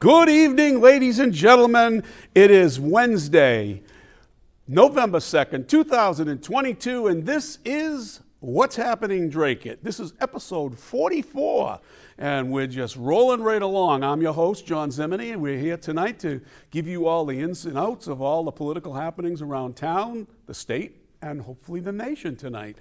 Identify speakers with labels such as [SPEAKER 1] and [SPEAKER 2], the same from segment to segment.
[SPEAKER 1] Good evening, ladies and gentlemen. It is Wednesday, November 2nd, 2022, and this is What's Happening Dracut. This is episode 44, and we're just rolling right along. I'm your host, John Zimini, and we're here tonight to give you all the ins and outs of all the political happenings around town, the state, and hopefully the nation tonight.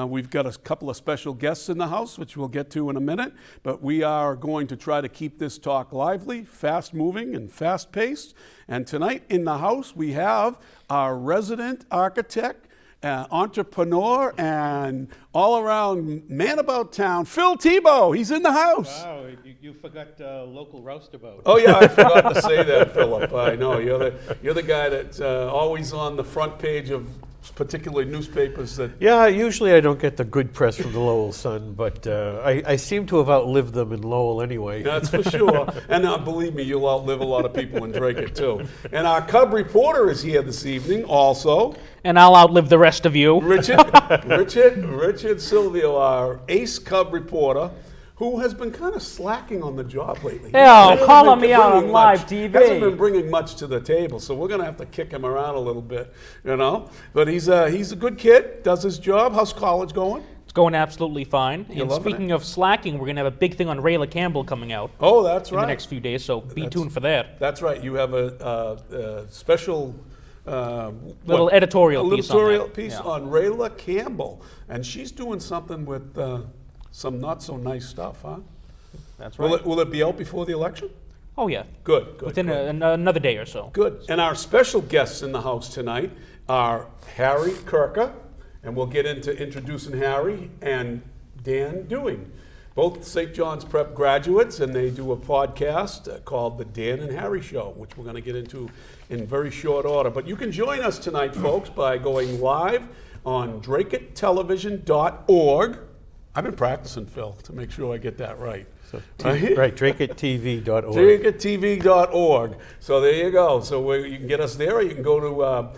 [SPEAKER 1] We've got a couple of special guests in the house, which we'll get to in a minute, but we are going to try to keep this talk lively, fast-moving, and fast-paced. And tonight in the house, we have our resident architect, entrepreneur, and all-around man about town, Phil Thibault. He's in the house.
[SPEAKER 2] Wow, you forgot local roustabout.
[SPEAKER 1] Oh yeah, I forgot to say that, Philip. I know you're the guy that's always on the front page of particular newspapers that.
[SPEAKER 3] Yeah, usually I don't get the good press from the Lowell Sun, but I seem to have outlived them in Lowell anyway.
[SPEAKER 1] That's for sure. And believe me, you'll outlive a lot of people in Dracut too. And our Cub reporter is here this evening also.
[SPEAKER 4] And I'll outlive the rest of you.
[SPEAKER 1] Richard Silvio, our ace Cub reporter, who has been kind of slacking on the job lately.
[SPEAKER 4] Calling me out on live TV.
[SPEAKER 1] Hasn't been bringing much to the table, so we're going to have to kick him around a little bit, you know. But he's a good kid, does his job. How's college going?
[SPEAKER 4] It's going absolutely fine.
[SPEAKER 1] You're
[SPEAKER 4] and speaking of slacking, we're going to have a big thing on Rayla Campbell coming out.
[SPEAKER 1] Oh, that's right.
[SPEAKER 4] In the next few days, so be tuned for that.
[SPEAKER 1] That's right. You have a special
[SPEAKER 4] little editorial piece on
[SPEAKER 1] Rayla Campbell, and she's doing something with some not so nice stuff, huh?
[SPEAKER 4] That's right.
[SPEAKER 1] Will it be out before the election?
[SPEAKER 4] Oh yeah.
[SPEAKER 1] Good.
[SPEAKER 4] Within another day or so.
[SPEAKER 1] Good. And our special guests in the house tonight are Harry Kirker, and we'll get into introducing Harry, and Dan Dewing. Both St. John's Prep graduates, and they do a podcast called The Dan and Harry Show, which we're going to get into in very short order. But you can join us tonight, folks, by going live on DracutTelevision.org. I've been practicing, Phil, to make sure I get that right.
[SPEAKER 3] So, right, DracutTV.org.
[SPEAKER 1] DracutTV.org. So there you go. So you can get us there, or you can go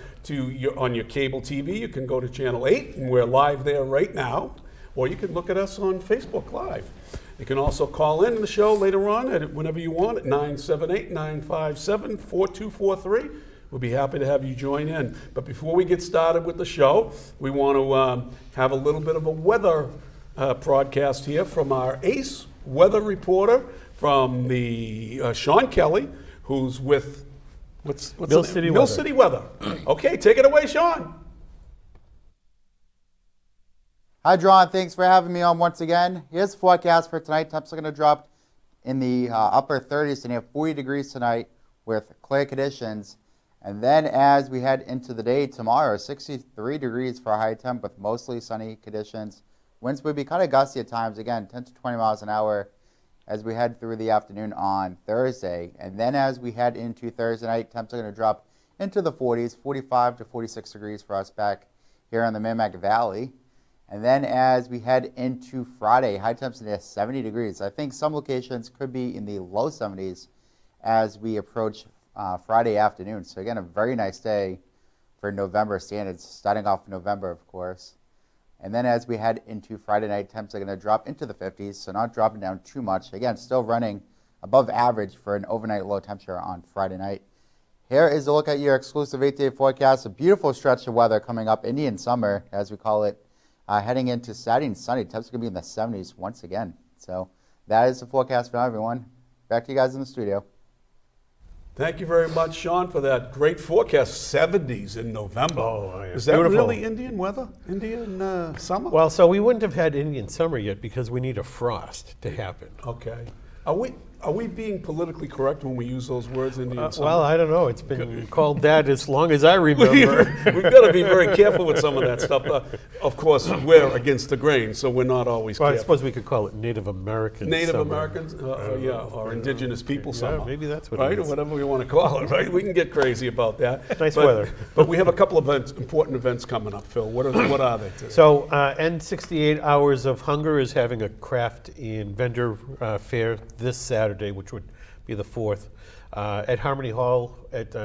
[SPEAKER 1] on your cable TV. You can go to Channel 8, and we're live there right now. Or you can look at us on Facebook Live. You can also call in the show later on whenever you want at 978-957-4243. We'll be happy to have you join in. But before we get started with the show, we want to have a little bit of a weather broadcast here from our ace weather reporter from the Sean Kelly, who's with what's
[SPEAKER 3] Mill City Weather.
[SPEAKER 1] Mill City Weather. Okay, take it away, Sean.
[SPEAKER 5] Hi, John. Thanks for having me on once again. Here's the forecast for tonight. Temps are going to drop in the upper 30s, and you have 40 degrees tonight with clear conditions. And then as we head into the day tomorrow, 63 degrees for a high temp with mostly sunny conditions. Winds will be kind of gusty at times, again, 10 to 20 miles an hour as we head through the afternoon on Thursday. And then as we head into Thursday night, temps are going to drop into the 40s, 45 to 46 degrees for us back here in the Merrimack Valley. And then as we head into Friday, high temps in the 70 degrees. I think some locations could be in the low 70s as we approach Friday afternoon. So again, a very nice day for November standards, starting off November, of course. And then as we head into Friday night, temps are going to drop into the 50s, so not dropping down too much. Again, still running above average for an overnight low temperature on Friday night. Here is a look at your exclusive 8-day forecast. A beautiful stretch of weather coming up, Indian summer, as we call it, heading into Saturday and Sunday. Temps are going to be in the 70s once again. So that is the forecast for everyone. Back to you guys in the studio.
[SPEAKER 1] Thank you very much, Sean, for that great forecast. 70s in November.
[SPEAKER 3] Oh, yeah.
[SPEAKER 1] Is that
[SPEAKER 3] Beautiful.
[SPEAKER 1] really Indian weather? Indian summer?
[SPEAKER 3] Well, so we wouldn't have had Indian summer yet because we need a frost to happen.
[SPEAKER 1] Okay. Are we being politically correct when we use those words, Indian summer?
[SPEAKER 3] Well, I don't know. It's been called that as long as I remember.
[SPEAKER 1] We've got to be very careful with some of that stuff. Of course, we're against the grain, so we're not always
[SPEAKER 3] Well, I
[SPEAKER 1] careful.
[SPEAKER 3] suppose we could call it Native American
[SPEAKER 1] Native
[SPEAKER 3] summer.
[SPEAKER 1] Americans, or indigenous people summer.
[SPEAKER 3] Yeah, maybe that's what
[SPEAKER 1] right?
[SPEAKER 3] it
[SPEAKER 1] Or
[SPEAKER 3] is.
[SPEAKER 1] whatever we want to call it, right? We can get crazy about that.
[SPEAKER 3] Nice weather.
[SPEAKER 1] But we have a couple of important events coming up, Phil. What are they today?
[SPEAKER 3] So End 68 Hours of Hunger is having a craft and vendor fair this Saturday, which would be the 4th, at Harmony Hall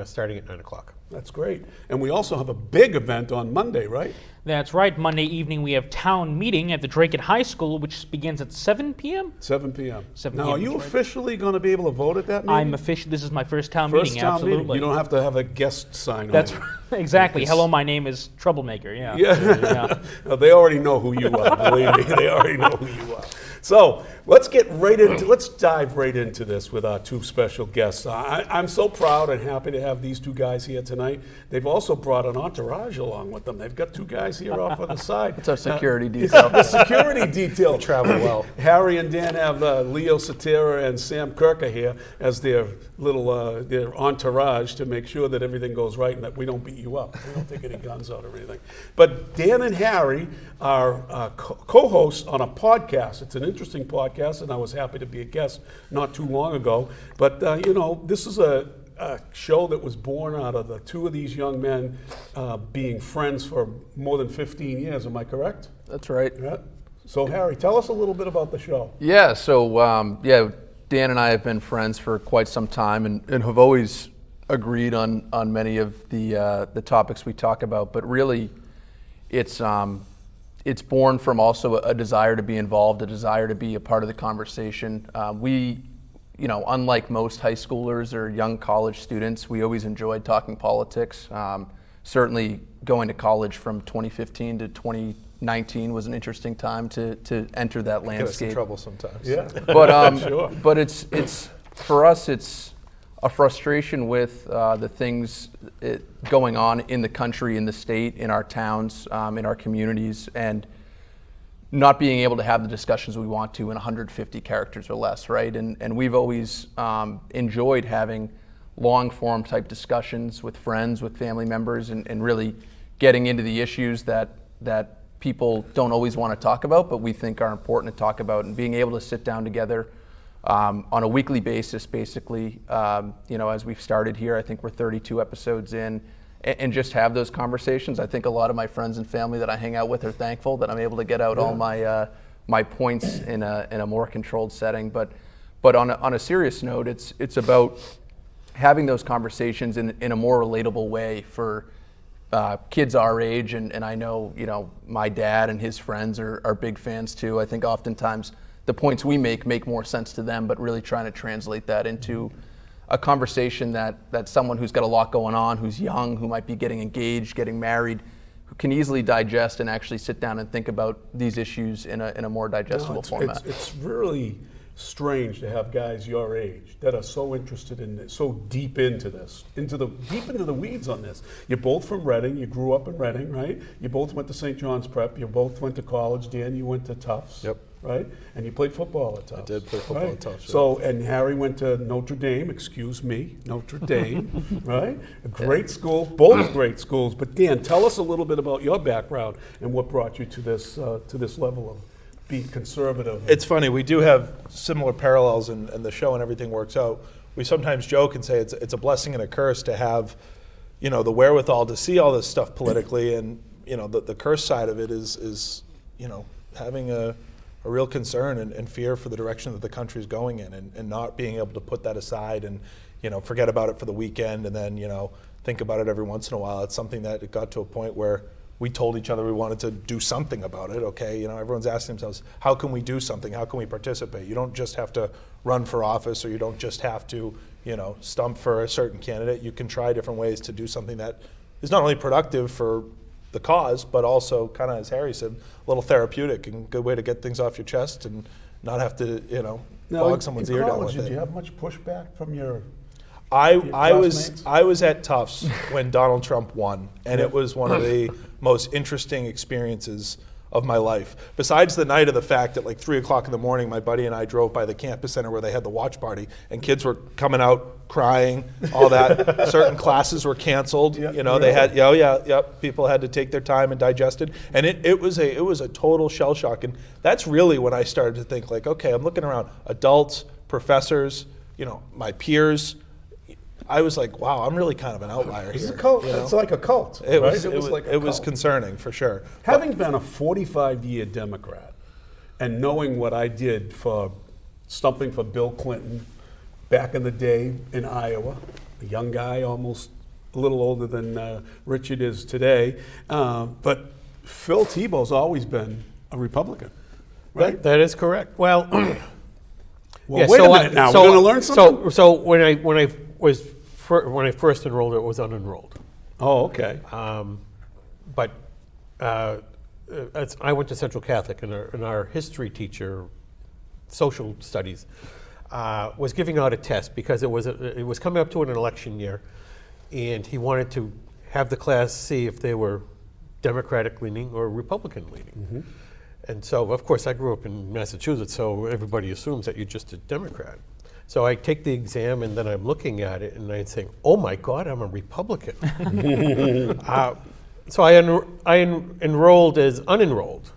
[SPEAKER 3] starting at 9 o'clock.
[SPEAKER 1] That's great. And we also have a big event on Monday, right?
[SPEAKER 4] That's right. Monday evening we have town meeting at the Dracut High School, which begins at 7 p.m.
[SPEAKER 1] 7 p.m.
[SPEAKER 4] 7
[SPEAKER 1] Now,
[SPEAKER 4] p.m.
[SPEAKER 1] are you
[SPEAKER 4] that's right.
[SPEAKER 1] officially going to be able to vote at that meeting?
[SPEAKER 4] I'm official. This is my first town
[SPEAKER 1] First
[SPEAKER 4] meeting.
[SPEAKER 1] town
[SPEAKER 4] Absolutely.
[SPEAKER 1] meeting. You don't have to have a guest sign
[SPEAKER 4] That's
[SPEAKER 1] on it.
[SPEAKER 4] right. Exactly. Hello, my name is Troublemaker. Yeah.
[SPEAKER 1] Yeah. No, they already know who you are. Believe me, they already know who you are. So let's dive right into this with our two special guests. I'm so proud and happy to have these two guys here tonight. They've also brought an entourage along with them. They've got two guys here off on the side.
[SPEAKER 6] It's our security detail.
[SPEAKER 1] The security detail.
[SPEAKER 3] Travel well.
[SPEAKER 1] Harry and Dan have Leo Satira and Sam Kirker here as their little their entourage to make sure that everything goes right and that we don't beat you up. We don't take any guns out or anything. But Dan and Harry are co-hosts on a podcast. It's an interesting podcast, and I was happy to be a guest not too long ago. But this is a show that was born out of the two of these young men being friends for more than 15 years. Am I correct?
[SPEAKER 6] That's right.
[SPEAKER 1] Yeah. So Harry, tell us a little bit about the show.
[SPEAKER 6] Yeah, so Dan and I have been friends for quite some time and have always agreed on many of the topics we talk about, but really it's born from also a desire to be involved, a desire to be a part of the conversation. We, unlike most high schoolers or young college students, we always enjoyed talking politics. Certainly going to college from 2015 to 2019 was an interesting time to enter that
[SPEAKER 3] Get us in
[SPEAKER 6] landscape.
[SPEAKER 3] trouble sometimes.
[SPEAKER 1] Yeah.
[SPEAKER 6] But
[SPEAKER 1] Sure.
[SPEAKER 6] but it's for us it's a frustration with the things going on in the country, in the state, in our towns, in our communities, and not being able to have the discussions we want to in 150 characters or less, right? And we've always enjoyed having long form type discussions with friends, with family members, and really getting into the issues that people don't always want to talk about, but we think are important to talk about, and being able to sit down together on a weekly basis, basically, as we've started here. I think we're 32 episodes in, and just have those conversations. I think a lot of my friends and family that I hang out with are thankful that I'm able to get out all my points in a more controlled setting. But on a serious note, it's about having those conversations in a more relatable way for kids our age, and I know my dad and his friends are big fans too. I think oftentimes the points we make more sense to them, but really trying to translate that into a conversation that someone who's got a lot going on, who's young, who might be getting engaged, getting married, who can easily digest and actually sit down and think about these issues in a more digestible format.
[SPEAKER 1] It's really strange to have guys your age that are so interested in this, so deep into this, deep into the weeds on this. You're both from Reading. You grew up in Reading, right? You both went to St. John's Prep. You both went to college. Dan, you went to Tufts.
[SPEAKER 3] Yep.
[SPEAKER 1] Right? And you played football at Tufts.
[SPEAKER 3] I did play football at Tufts, yeah.
[SPEAKER 1] So, and Harry went to Notre Dame, Notre Dame, right? A great school, both great schools. But Dan, tell us a little bit about your background and what brought you to this level of being conservative.
[SPEAKER 7] It's funny, we do have similar parallels and the show and everything works out. We sometimes joke and say it's a blessing and a curse to have, the wherewithal to see all this stuff politically, and the curse side of it is having a real concern and fear for the direction that the country is going in, and not being able to put that aside and forget about it for the weekend and then think about it every once in a while. It's something that it got to a point where we told each other we wanted to do something about it. Okay, everyone's asking themselves, how can we do something? How can we participate? You don't just have to run for office, or you don't just have to stump for a certain candidate. You can try different ways to do something that is not only productive for the cause, but also, kind of as Harry said, a little therapeutic and good way to get things off your chest and not have to bog someone's ear down with it.
[SPEAKER 1] Did you have much pushback from your
[SPEAKER 7] I
[SPEAKER 1] classmates?
[SPEAKER 7] was at Tufts when Donald Trump won, and it was one of the most interesting experiences of my life. Besides the night of the fact at like 3 o'clock in the morning, my buddy and I drove by the campus center where they had the watch party, and kids were coming out crying, all that. Certain classes were canceled. They had people had to take their time and digest it, and it was a total shell shock. And that's really when I started to think, like, okay, I'm looking around, adults, professors, my peers. I was like, wow, I'm really kind of an outlier
[SPEAKER 1] It's
[SPEAKER 7] here.
[SPEAKER 1] a cult. It's like a cult.
[SPEAKER 7] It
[SPEAKER 1] right?
[SPEAKER 7] was, it was concerning, for sure.
[SPEAKER 1] Having been a 45-year Democrat and knowing what I did for stumping for Bill Clinton back in the day in Iowa, a young guy, almost a little older than Richard is today. But Phil Thibault's always been a Republican, right?
[SPEAKER 3] That is correct. Well,
[SPEAKER 1] Well, wait a minute now. We're going to learn something?
[SPEAKER 3] So when I first enrolled, it was unenrolled.
[SPEAKER 1] Oh, okay.
[SPEAKER 3] But I went to Central Catholic, and our history teacher, social studies, was giving out a test because it was coming up to an election year, and he wanted to have the class see if they were Democratic leaning or Republican leaning.
[SPEAKER 1] Mm-hmm.
[SPEAKER 3] And so, of course, I grew up in Massachusetts, so everybody assumes that you're just a Democrat. So I take the exam, and then I'm looking at it, and I'm saying, "Oh my God, I'm a Republican." So I enrolled as unenrolled,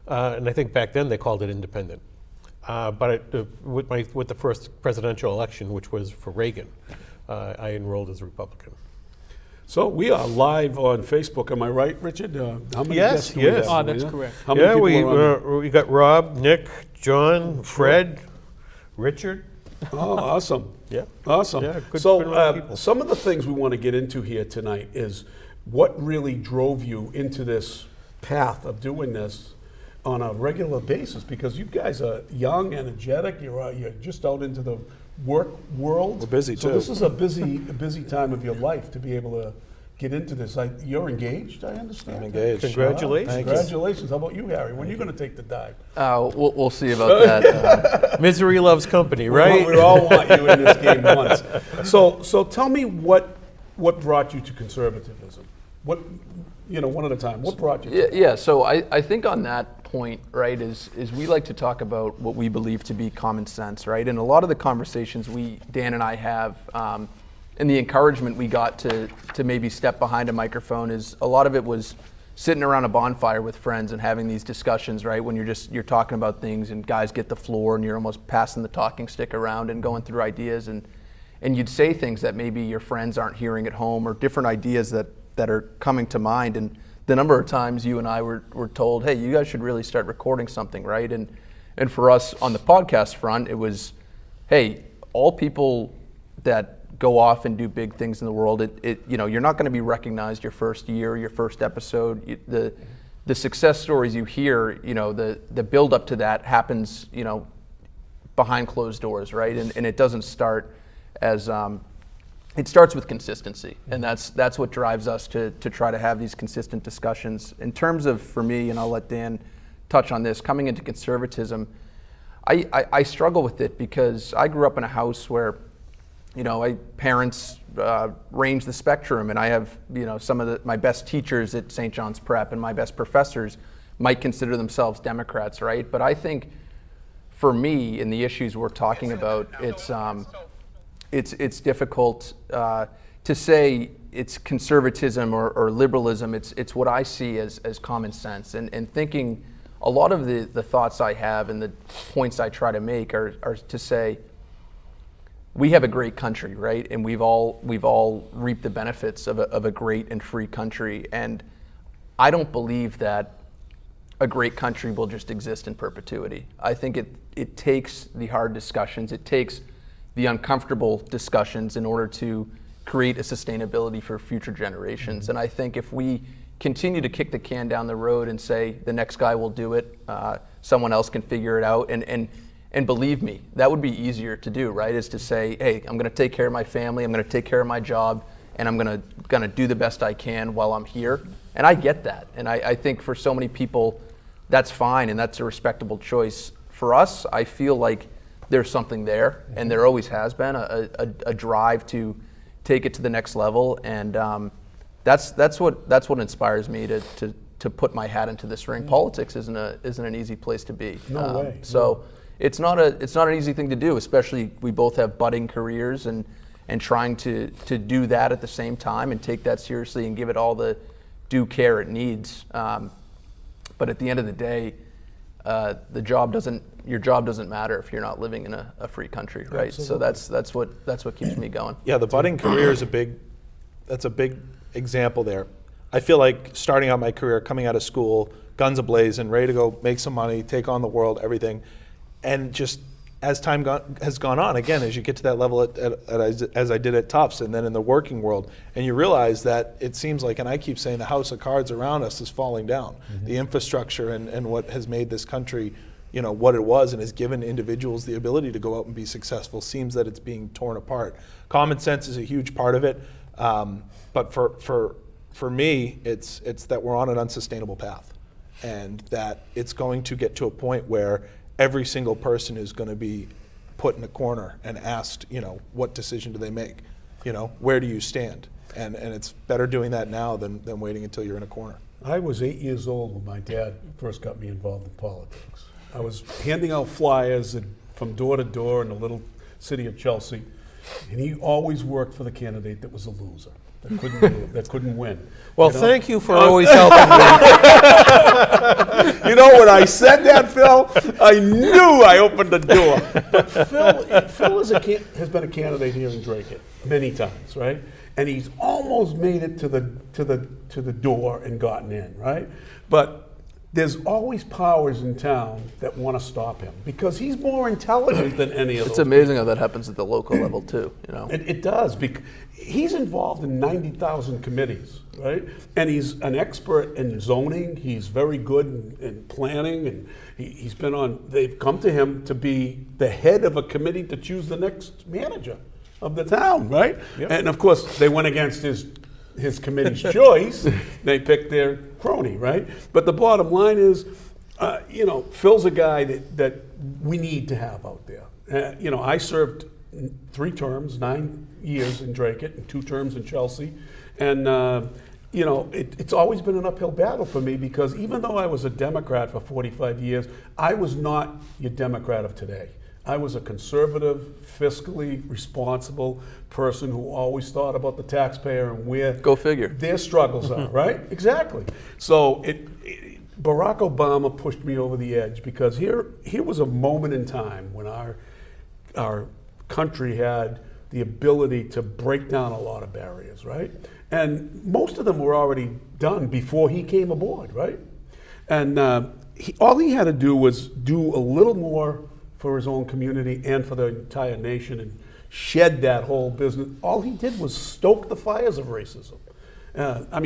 [SPEAKER 3] and I think back then they called it independent. But with the first presidential election, which was for Reagan, I enrolled as a Republican.
[SPEAKER 1] So we are live on Facebook. Am I right, Richard? How many
[SPEAKER 3] Yes,
[SPEAKER 1] guests do we
[SPEAKER 3] yes.
[SPEAKER 1] have?
[SPEAKER 4] That's correct.
[SPEAKER 1] How many
[SPEAKER 3] Yeah,
[SPEAKER 1] people are on?
[SPEAKER 3] we got Rob, Nick, John, Fred, Richard.
[SPEAKER 1] Oh, awesome.
[SPEAKER 3] Yeah.
[SPEAKER 1] Awesome.
[SPEAKER 3] Yeah, good
[SPEAKER 1] So
[SPEAKER 3] amount of people.
[SPEAKER 1] some of the things we want to get into here tonight is what really drove you into this path of doing this on a regular basis, because you guys are young, energetic, you're just out into the work world.
[SPEAKER 7] We're busy,
[SPEAKER 1] so
[SPEAKER 7] too.
[SPEAKER 1] this is a busy time of your life to be able to get into this. You're engaged, I understand.
[SPEAKER 7] I'm engaged.
[SPEAKER 3] Congratulations.
[SPEAKER 7] Thank you.
[SPEAKER 1] Congratulations. How about you, Harry? When are you going to take the dive?
[SPEAKER 6] We'll see about that.
[SPEAKER 3] Misery loves company, right?
[SPEAKER 1] We all want you in this game once. So tell me what brought you to conservatism? What, one at a time. What brought you to it?
[SPEAKER 6] Yeah, so I think on that point, right, is we like to talk about what we believe to be common sense, right? And a lot of the conversations Dan and I have, and the encouragement we got to maybe step behind a microphone is a lot of it was sitting around a bonfire with friends and having these discussions, right? When you're talking about things and guys get the floor and you're almost passing the talking stick around and going through ideas, and you'd say things that maybe your friends aren't hearing at home, or different ideas that are coming to mind. And the number of times you and I were told, hey, you guys should really start recording something, right? And for us on the podcast front, it was, hey, all people that go off and do big things in the world, you're not going to be recognized your first year, your first episode. The success stories you hear, the build up to that happens, behind closed doors, right? And it doesn't start as it starts with consistency, and that's what drives us to try to have these consistent discussions. In terms of, for me, and I'll let Dan touch on this, coming into conservatism, I struggle with it because I grew up in a house where, parents range the spectrum, and I have, some of my best teachers at St. John's Prep and my best professors might consider themselves Democrats, right? But I think for me, in the issues we're talking about, it's difficult to say it's conservatism or liberalism. It's what I see as common sense, and thinking a lot of the thoughts I have and the points I try to make are to say we have a great country, right? And we've all reaped the benefits of a great and free country, and I don't believe that a great country will just exist in perpetuity. I think it takes the hard discussions, it takes the uncomfortable discussions in order to create a sustainability for future generations. And I think if we continue to kick the can down the road and say the next guy will do it, someone else can figure it out, and believe me, that would be easier to do, right? Is to say, hey, I'm going to take care of my family, I'm going to take care of my job, and I'm going to do the best I can while I'm here. And I get that, and I think for so many people, that's fine, and that's a respectable choice. For us, I feel like there's something there, and there always has been a drive to take it to the next level, and that's what inspires me to put my hat into this ring. Politics isn't an easy place to be.
[SPEAKER 1] No way.
[SPEAKER 6] So it's not an easy thing to do, especially we both have budding careers and trying to do that at the same time and take that seriously and give it all the due care it needs. But at the end of the day, your job doesn't matter if you're not living in a free country, right?
[SPEAKER 1] Absolutely.
[SPEAKER 6] So that's what keeps me going.
[SPEAKER 7] Yeah, the budding career is that's a big example there. I feel like starting out my career, coming out of school, guns a-blazing, ready to go make some money, take on the world, everything, and just as time has gone on, again, as you get to that level as I did at Tufts and then in the working world, and you realize that it seems like, and I keep saying the house of cards around us is falling down. The infrastructure and what has made this country, what it was and has given individuals the ability to go out and be successful seems that it's being torn apart. Common sense is a huge part of it, but for me, it's that we're on an unsustainable path, and that it's going to get to a point where every single person is going to be put in a corner and asked, what decision do they make? Where do you stand? And it's better doing that now than waiting until you're in a corner.
[SPEAKER 1] I was 8 years old when my dad first got me involved in politics. I was handing out flyers from door to door in the little city of Chelsea, and he always worked for the candidate that was a loser, that couldn't do it, that couldn't win.
[SPEAKER 3] Well, thank you for always helping me.
[SPEAKER 1] When I said that, Phil, I knew I opened the door. But Phil has been a candidate here in Dracut many times, right? And he's almost made it to the door and gotten in, right? But there's always powers in town that want to stop him because he's more intelligent than any of those.
[SPEAKER 6] It's amazing how that happens at the local level too.
[SPEAKER 1] It does. He's involved in 90,000 committees, right? And he's an expert in zoning. He's very good in planning, and he's been on. They've come to him to be the head of a committee to choose the next manager of the town, right? Yep. And of course, they went against his committee's choice. They picked their crony, right? But the bottom line is, Phil's a guy that we need to have out there. I served 3 terms, 9 years in Dracut, and 2 terms in Chelsea, and it's always been an uphill battle for me because even though I was a Democrat for 45 years, I was not your Democrat of today. I was a conservative, fiscally responsible person who always thought about the taxpayer and where
[SPEAKER 6] Go figure.
[SPEAKER 1] their struggles are, right? Exactly. So Barack Obama pushed me over the edge because here was a moment in time when our country had the ability to break down a lot of barriers, right? And most of them were already done before he came aboard, right? And all he had to do was do a little more for his own community and for the entire nation and shed that whole business. All he did was stoke the fires of racism.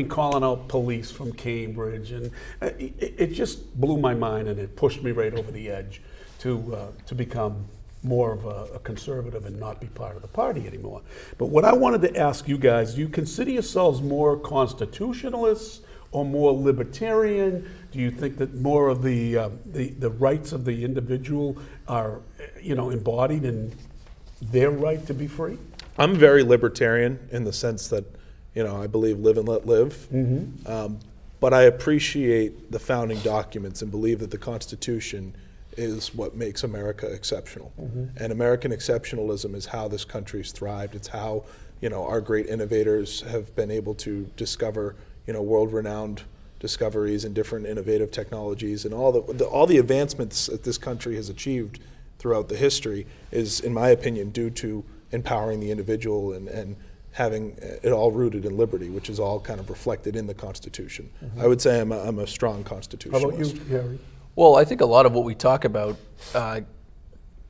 [SPEAKER 1] Calling out police from Cambridge, and it just blew my mind, and it pushed me right over the edge to become more of a conservative and not be part of the party anymore. But what I wanted to ask you guys, do you consider yourselves more constitutionalists or more libertarian? Do you think that more of the rights of the individual are, embodied in their right to be free?
[SPEAKER 7] I'm very libertarian in the sense that, I believe live and let live. Mm-hmm. But I appreciate the founding documents and believe that the Constitution is what makes America exceptional. Mm-hmm. And American exceptionalism is how this country's thrived. It's how, our great innovators have been able to discover, world-renowned discoveries and different innovative technologies, and all the advancements that this country has achieved throughout the history is, in my opinion, due to empowering the individual and having it all rooted in liberty, which is all kind of reflected in the Constitution. Mm-hmm. I would say I'm a strong constitutionalist.
[SPEAKER 1] How about you, Harry?
[SPEAKER 6] Well, I think a lot of what we talk about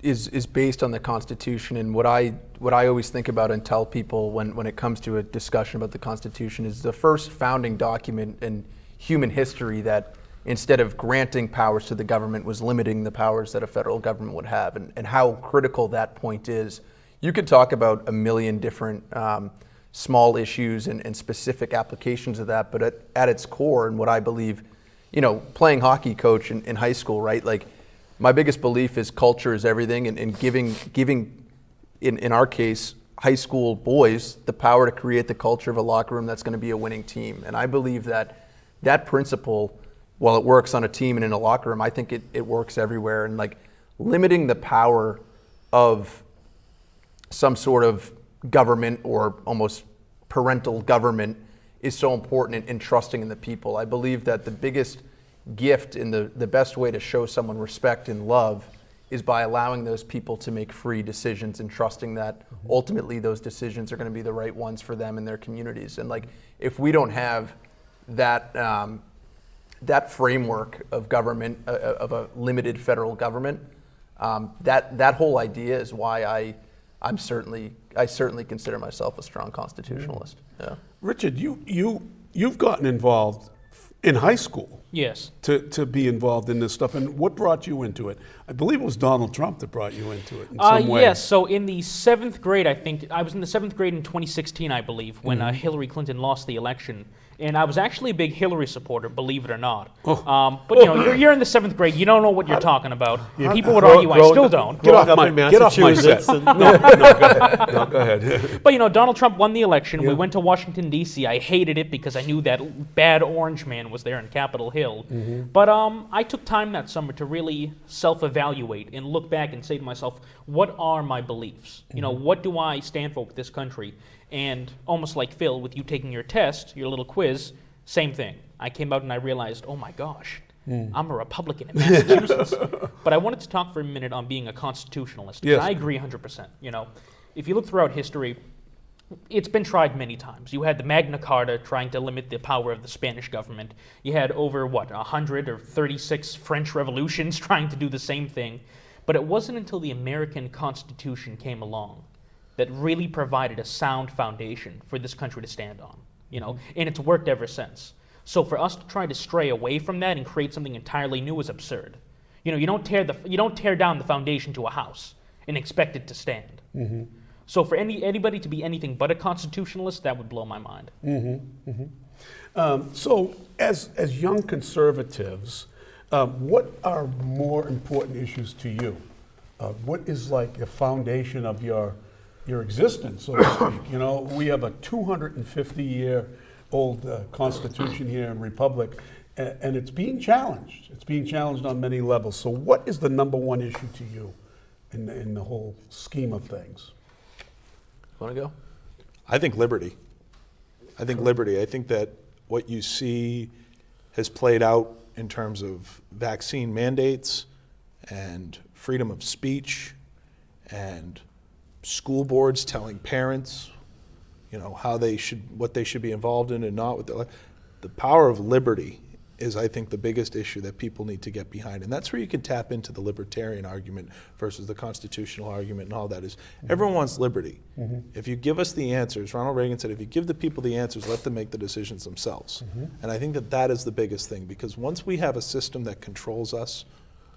[SPEAKER 6] is based on the Constitution, and what I always think about and tell people when it comes to a discussion about the Constitution is the first founding document in human history that, instead of granting powers to the government, was limiting the powers that a federal government would have, and how critical that point is. You could talk about a million different small issues and specific applications of that, but at its core, and what I believe, playing hockey coach in high school, right? Like, my biggest belief is culture is everything, and giving in our case, high school boys the power to create the culture of a locker room that's going to be a winning team. And I believe that principle, while it works on a team and in a locker room, I think it works everywhere. And like, limiting the power of some sort of government or almost parental government is so important in trusting in the people. I believe that the biggest gift and the best way to show someone respect and love is by allowing those people to make free decisions and trusting that ultimately those decisions are going to be the right ones for them and their communities. And like, if we don't have that that framework of government, of a limited federal government, That whole idea is why I certainly consider myself a strong constitutionalist. Yeah.
[SPEAKER 1] Richard, you've gotten involved in high school.
[SPEAKER 4] Yes.
[SPEAKER 1] To be involved in this stuff, and what brought you into it? I believe it was Donald Trump that brought you into it in some way.
[SPEAKER 4] Yes, so in the 7th grade, I think, I was in the 7th grade in 2016, I believe, when Hillary Clinton lost the election. And I was actually a big Hillary supporter, believe it or not. But you're in the 7th grade, you don't know what you're talking about. People would argue I still don't.
[SPEAKER 1] Get off my set. No, go ahead.
[SPEAKER 4] But Donald Trump won the election. Yeah. We went to Washington, D.C. I hated it because I knew that bad orange man was there in Capitol Hill. But I took time that summer to really self-evaluate and look back and say to myself, what are my beliefs? What do I stand for with this country? And almost like Phil, with you taking your test, your little quiz, same thing. I came out and I realized, oh my gosh, I'm a Republican in Massachusetts. But I wanted to talk for a minute on being a constitutionalist.
[SPEAKER 1] Yes.
[SPEAKER 4] I agree 100%. If you look throughout history, it's been tried many times. You had the Magna Carta trying to limit the power of the Spanish government. You had over, 100 or 36 French revolutions trying to do the same thing. But it wasn't until the American Constitution came along that really provided a sound foundation for this country to stand on, and it's worked ever since. So for us to try to stray away from that and create something entirely new is absurd. You don't tear down the foundation to a house and expect it to stand. So for anybody to be anything but a constitutionalist, that would blow my mind.
[SPEAKER 1] So as young conservatives, what are more important issues to you? What is like the foundation of your existence, so to speak? We have a 250-year-old Constitution here in Republic, and it's being challenged. It's being challenged on many levels. So what is the number one issue to you in the whole scheme of things?
[SPEAKER 6] Want to go?
[SPEAKER 7] I think liberty. I think that what you see has played out in terms of vaccine mandates and freedom of speech and school boards telling parents, what they should be involved in and not. The power of liberty is, I think, the biggest issue that people need to get behind. And that's where you can tap into the libertarian argument versus the constitutional argument and all that is. Everyone wants liberty. If you give us the answers, Ronald Reagan said, if you give the people the answers, let them make the decisions themselves. And I think that is the biggest thing, because once we have a system that controls us,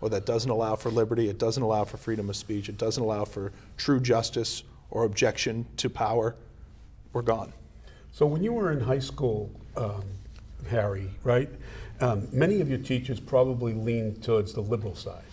[SPEAKER 7] or that doesn't allow for liberty, it doesn't allow for freedom of speech, it doesn't allow for true justice or objection to power, we're gone.
[SPEAKER 1] So when you were in high school, Harry, right, many of your teachers probably leaned towards the liberal side,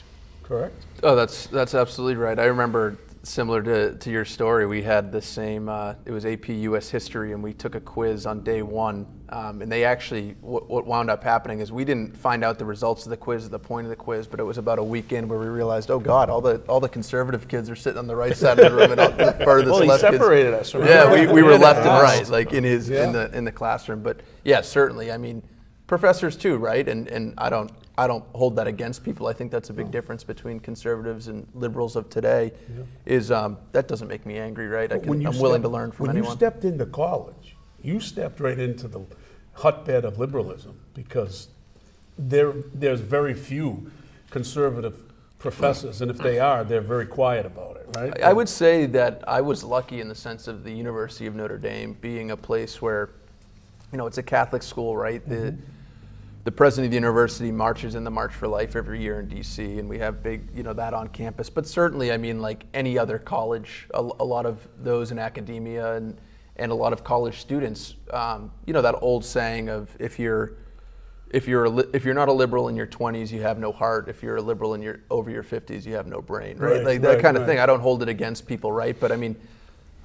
[SPEAKER 1] correct?
[SPEAKER 6] Oh, that's absolutely right. I remember, similar to your story, we had the same, it was AP US History, and we took a quiz on day one. And they actually, what wound up happening is we didn't find out the results of the quiz at the point of the quiz, but it was about a weekend where we realized, oh God, all the conservative kids are sitting on the right side of the room, and all the furthest
[SPEAKER 7] he
[SPEAKER 6] left
[SPEAKER 7] separated
[SPEAKER 6] kids.
[SPEAKER 7] us. Remember?
[SPEAKER 6] Yeah, we were left and right, like in the classroom. But yeah, certainly. I mean, professors too, right? And I don't hold that against people. I think that's a big difference between conservatives and liberals of today. Is that doesn't make me angry, right? I'm willing to learn from anyone.
[SPEAKER 1] When you stepped into college, you stepped right into the hotbed of liberalism, because there's very few conservative professors, and if they are, they're very quiet about it, right?
[SPEAKER 6] I would say that I was lucky in the sense of the University of Notre Dame being a place where, it's a Catholic school, right? The president of the university marches in the March for Life every year in DC, and we have big, that on campus. But certainly, I mean, like any other college, a lot of those in academia and a lot of college students, that old saying of if you're not a liberal in your 20s, you have no heart. If you're a liberal over your 50s, you have no brain, right? Like that kind of thing. I don't hold it against people, right? But I mean,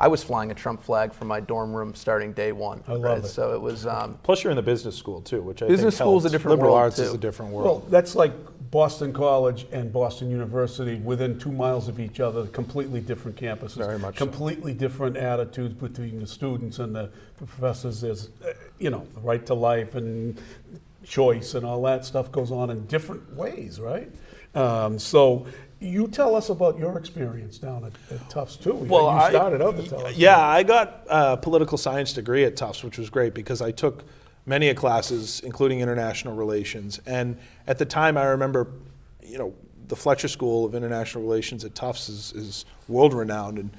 [SPEAKER 6] I was flying a Trump flag from my dorm room starting day one.
[SPEAKER 1] I love it.
[SPEAKER 6] So it was.
[SPEAKER 7] Plus, you're in the business school too, which I
[SPEAKER 6] business
[SPEAKER 7] think
[SPEAKER 6] school is a
[SPEAKER 7] helps.
[SPEAKER 6] different
[SPEAKER 7] Liberal
[SPEAKER 6] world
[SPEAKER 7] arts
[SPEAKER 6] too.
[SPEAKER 7] is a different world.
[SPEAKER 1] Well, that's like Boston College and Boston University within 2 miles of each other, completely different campuses.
[SPEAKER 7] Very much so.
[SPEAKER 1] Completely different attitudes between the students and the professors. There's, the right to life and choice and all that stuff goes on in different ways, right? So you tell us about your experience down at Tufts too.
[SPEAKER 7] Well,
[SPEAKER 1] you started out to tell us.
[SPEAKER 7] Yeah, I got a political science degree at Tufts, which was great because I took many classes, including international relations. And at the time, I remember, the Fletcher School of International Relations at Tufts is world-renowned, and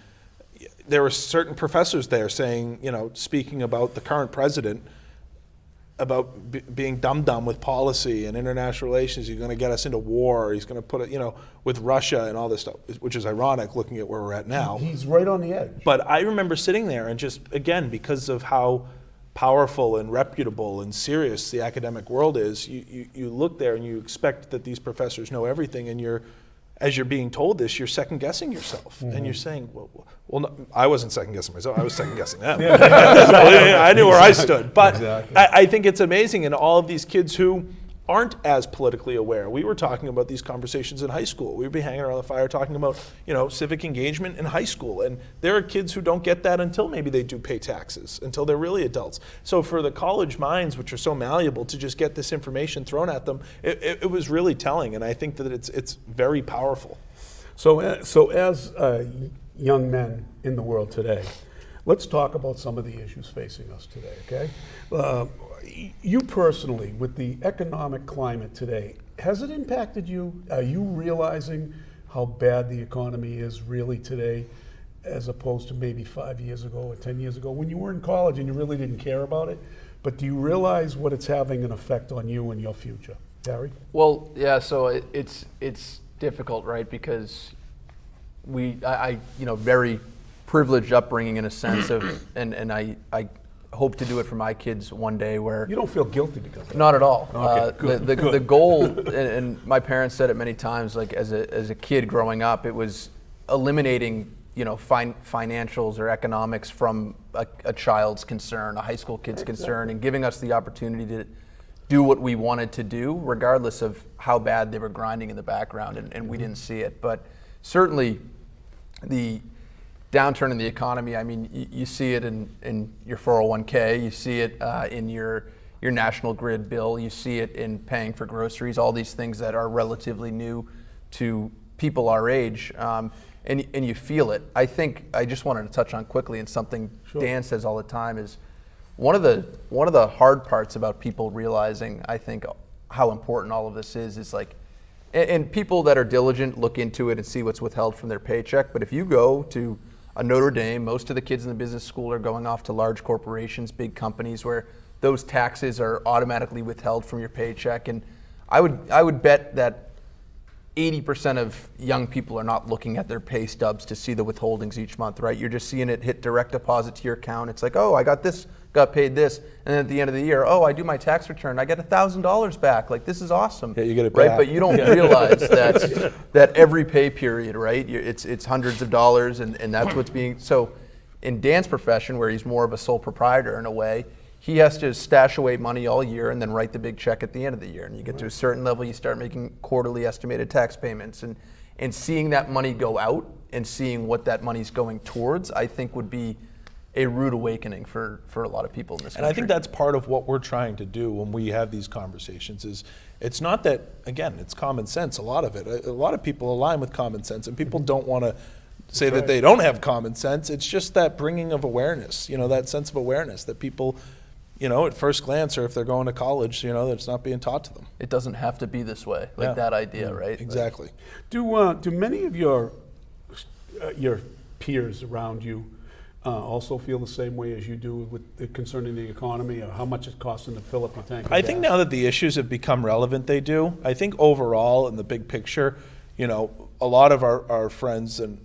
[SPEAKER 7] there were certain professors there saying, speaking about the current president, about being dumb with policy and international relations. He's going to get us into war. He's going to put it, with Russia and all this stuff, which is ironic looking at where we're at now.
[SPEAKER 1] He's right on the edge.
[SPEAKER 7] But I remember sitting there and just, again, because of how powerful and reputable and serious the academic world is, you look there and you expect that these professors know everything, and as you're being told this, you're second guessing yourself. And you're saying, well, no, I wasn't second guessing myself, I was second guessing them. I knew where I stood. But
[SPEAKER 1] Exactly.
[SPEAKER 7] I think it's amazing, and all of these kids who aren't as politically aware. We were talking about these conversations in high school. We'd be hanging around the fire talking about, civic engagement in high school. And there are kids who don't get that until maybe they do pay taxes, until they're really adults. So for the college minds, which are so malleable, to just get this information thrown at them, it was really telling. And I think that it's very powerful.
[SPEAKER 1] So as young men in the world today, let's talk about some of the issues facing us today, okay? You personally, with the economic climate today, has it impacted you? Are you realizing how bad the economy is really today as opposed to maybe 5 years ago or 10 years ago when you were in college and you really didn't care about it? But do you realize what it's having an effect on you and your future? Gary?
[SPEAKER 6] Well, yeah, so it's difficult, right? Because I very privileged upbringing in a sense of, and I hope to do it for my kids one day where...
[SPEAKER 1] You don't feel guilty because of that?
[SPEAKER 6] Not at all.
[SPEAKER 1] Okay, good, good.
[SPEAKER 6] The goal, and my parents said it many times, like as a kid growing up, it was eliminating financials or economics from a child's concern, a high school kid's concern, and giving us the opportunity to do what we wanted to do, regardless of how bad they were grinding in the background, and we didn't see it. But certainly the downturn in the economy, I mean, you see it in your 401k, you see it in your national grid bill, you see it in paying for groceries, all these things that are relatively new to people our age, and you feel it. I think I just wanted to touch on quickly, and something
[SPEAKER 1] Sure.
[SPEAKER 6] Dan says all the time is one of the hard parts about people realizing, I think, how important all of this is like, and people that are diligent look into it and see what's withheld from their paycheck, but if you go to a Notre Dame, most of the kids in the business school are going off to large corporations, big companies where those taxes are automatically withheld from your paycheck. And I would bet that 80% of young people are not looking at their pay stubs to see the withholdings each month, right? You're just seeing it hit direct deposit to your account. It's like, oh, I got this, got paid this. And then at the end of the year, oh, I do my tax return, I get $1,000 back. Like, this is awesome.
[SPEAKER 7] Yeah, you get it
[SPEAKER 6] right?
[SPEAKER 7] back.
[SPEAKER 6] But you don't realize that every pay period, right? It's hundreds of dollars, and that's what's being, so in Dan's profession, where he's more of a sole proprietor in a way, he has to stash away money all year and then write the big check at the end of the year. And you get to a certain level, you start making quarterly estimated tax payments, and seeing that money go out and seeing what that money's going towards, I think would be a rude awakening for a lot of people in this country.
[SPEAKER 7] And I think that's part of what we're trying to do when we have these conversations is it's not that, again, it's common sense, a lot of it. A lot of people align with common sense, and people don't want to say that they don't have common sense. It's just that bringing of awareness, that sense of awareness that people, at first glance, or if they're going to college, that it's not being taught to them.
[SPEAKER 6] It doesn't have to be this way, like
[SPEAKER 7] Yeah.
[SPEAKER 6] that idea, right?
[SPEAKER 7] Exactly.
[SPEAKER 1] Do many of your peers around you also feel the same way as you do with concerning the economy, or how much it's costing to fill up a tank of
[SPEAKER 7] I think
[SPEAKER 1] gas?
[SPEAKER 7] now that the issues have become relevant, they do. I think overall, in the big picture, a lot of our friends, and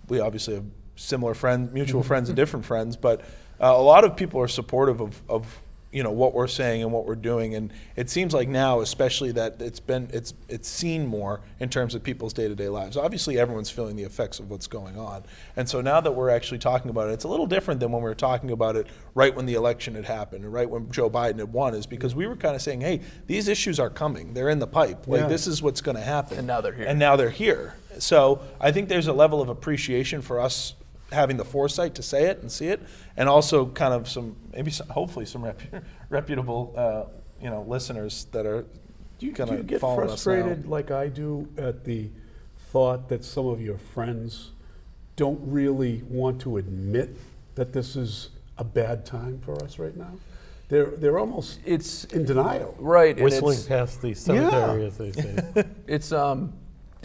[SPEAKER 7] we obviously have similar friends, mutual friends and different friends, but a lot of people are supportive of what we're saying and what we're doing, and it seems like now, especially, that it's seen more in terms of people's day-to-day lives. Obviously, everyone's feeling the effects of what's going on, and so now that we're actually talking about it, it's a little different than when we were talking about it right when the election had happened and right when Joe Biden had won, is because we were kind of saying, hey, these issues are coming, they're in the pipe, like this is what's going to happen,
[SPEAKER 6] And now they're here.
[SPEAKER 7] And now they're here. So I think there's a level of appreciation for us having the foresight to say it and see it, and also kind of hopefully some reputable listeners that are
[SPEAKER 1] Do you
[SPEAKER 7] gonna
[SPEAKER 1] get
[SPEAKER 7] follow us now.
[SPEAKER 1] frustrated like I do at the thought that some of your friends don't really want to admit that this is a bad time for us right now? They're almost
[SPEAKER 6] It's
[SPEAKER 1] in denial.
[SPEAKER 6] right. and
[SPEAKER 3] Whistling
[SPEAKER 6] it's-
[SPEAKER 3] past the cemetery, as they say.
[SPEAKER 6] It's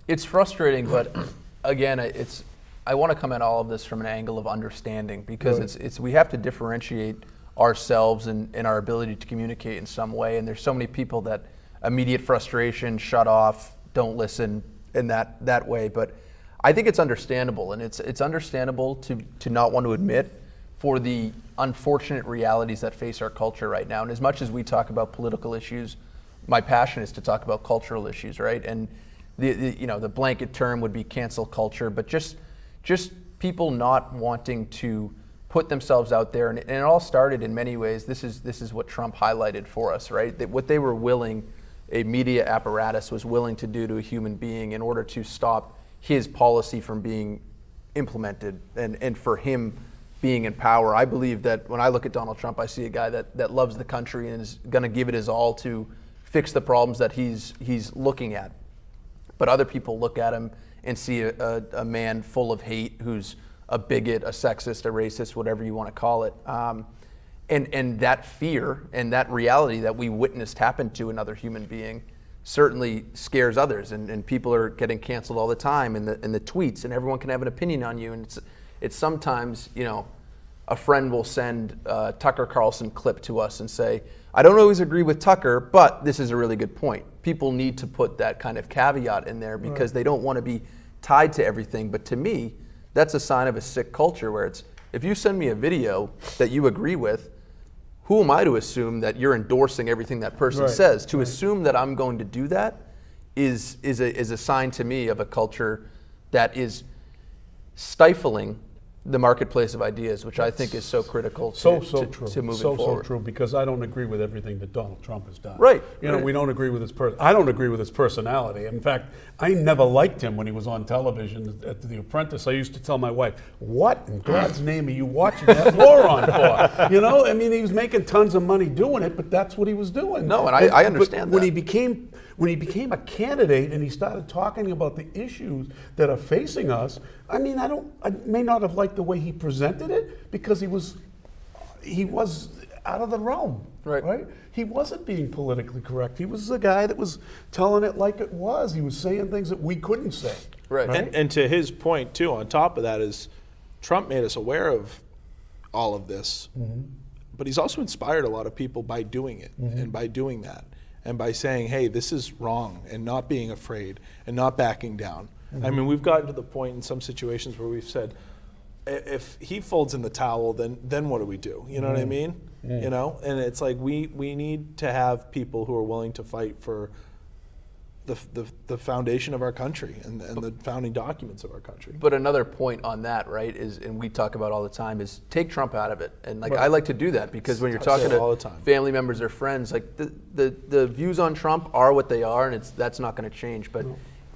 [SPEAKER 6] It's frustrating, but again, I want to come at all of this from an angle of understanding, because
[SPEAKER 1] Right.
[SPEAKER 6] we have to differentiate ourselves and our ability to communicate in some way. And there's so many people that immediate frustration, shut off, don't listen in that way. But I think it's understandable, and it's understandable to not want to admit for the unfortunate realities that face our culture right now. And as much as we talk about political issues, my passion is to talk about cultural issues, right? And the blanket term would be cancel culture, but just people not wanting to put themselves out there. And it all started in many ways. This is what Trump highlighted for us, right? That what they were willing, a media apparatus was willing to do to a human being in order to stop his policy from being implemented and for him being in power. I believe that when I look at Donald Trump, I see a guy that loves the country and is going to give it his all to fix the problems that he's looking at. But other people look at him and see a man full of hate, who's a bigot, a sexist, a racist, whatever you want to call it. And that fear and that reality that we witnessed happen to another human being certainly scares others. And people are getting canceled all the time in the tweets, and everyone can have an opinion on you. And it's sometimes, a friend will send a Tucker Carlson clip to us and say, I don't always agree with Tucker, but this is a really good point. People need to put that kind of caveat in there because they don't want to be tied to everything. But to me, that's a sign of a sick culture where it's, if you send me a video that you agree with, who am I to assume that you're endorsing everything that person says? To assume that I'm going to do that is a sign to me of a culture that is stifling the marketplace of ideas, which I think is so critical to moving forward.
[SPEAKER 1] So true, because I don't agree with everything that Donald Trump has done.
[SPEAKER 6] Right.
[SPEAKER 1] We don't agree with his I don't agree with his personality. In fact, I never liked him when he was on television at The Apprentice. I used to tell my wife, what in God's name are you watching that moron for? He was making tons of money doing it, but that's what he was doing.
[SPEAKER 6] No, and I understand that.
[SPEAKER 1] When he became a candidate and he started talking about the issues that are facing us, I may not have liked the way he presented it because he was out of the realm, right? He wasn't being politically correct. He was the guy that was telling it like it was. He was saying things that we couldn't say.
[SPEAKER 6] Right.
[SPEAKER 7] And to his point too, on top of that is Trump made us aware of all of this, but he's also inspired a lot of people by doing it and by doing that. And by saying, hey, this is wrong, and not being afraid, and not backing down. I mean, we've gotten to the point in some situations where we've said, if he folds in the towel, then what do we do? You know what I mean? And it's like we need to have people who are willing to fight for the foundation of our country and the founding documents of our country.
[SPEAKER 6] But another point on that, right, is, and we talk about all the time, is take Trump out of it. And I like to do that because when you're talking to family members or friends, like the views on Trump are what they are, and that's not going to change. But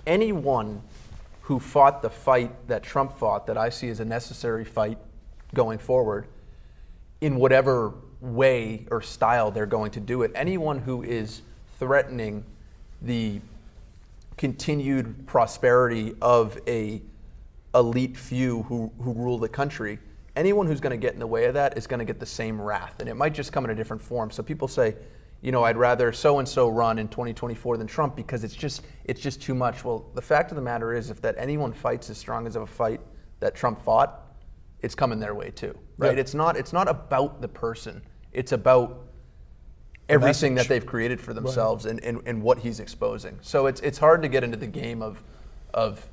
[SPEAKER 6] anyone who fought the fight that Trump fought, that I see as a necessary fight going forward, in whatever way or style they're going to do it, anyone who is threatening the continued prosperity of a elite few who rule the country, anyone who's going to get in the way of that is going to get the same wrath, and it might just come in a different form. So people say, I'd rather so-and-so run in 2024 than Trump because it's just too much. Well, the fact of the matter is, if that anyone fights as strong as a fight that Trump fought, it's coming their way too, right? It's not about the person. It's about everything that they've created for themselves and what he's exposing. So it's hard to get into the game of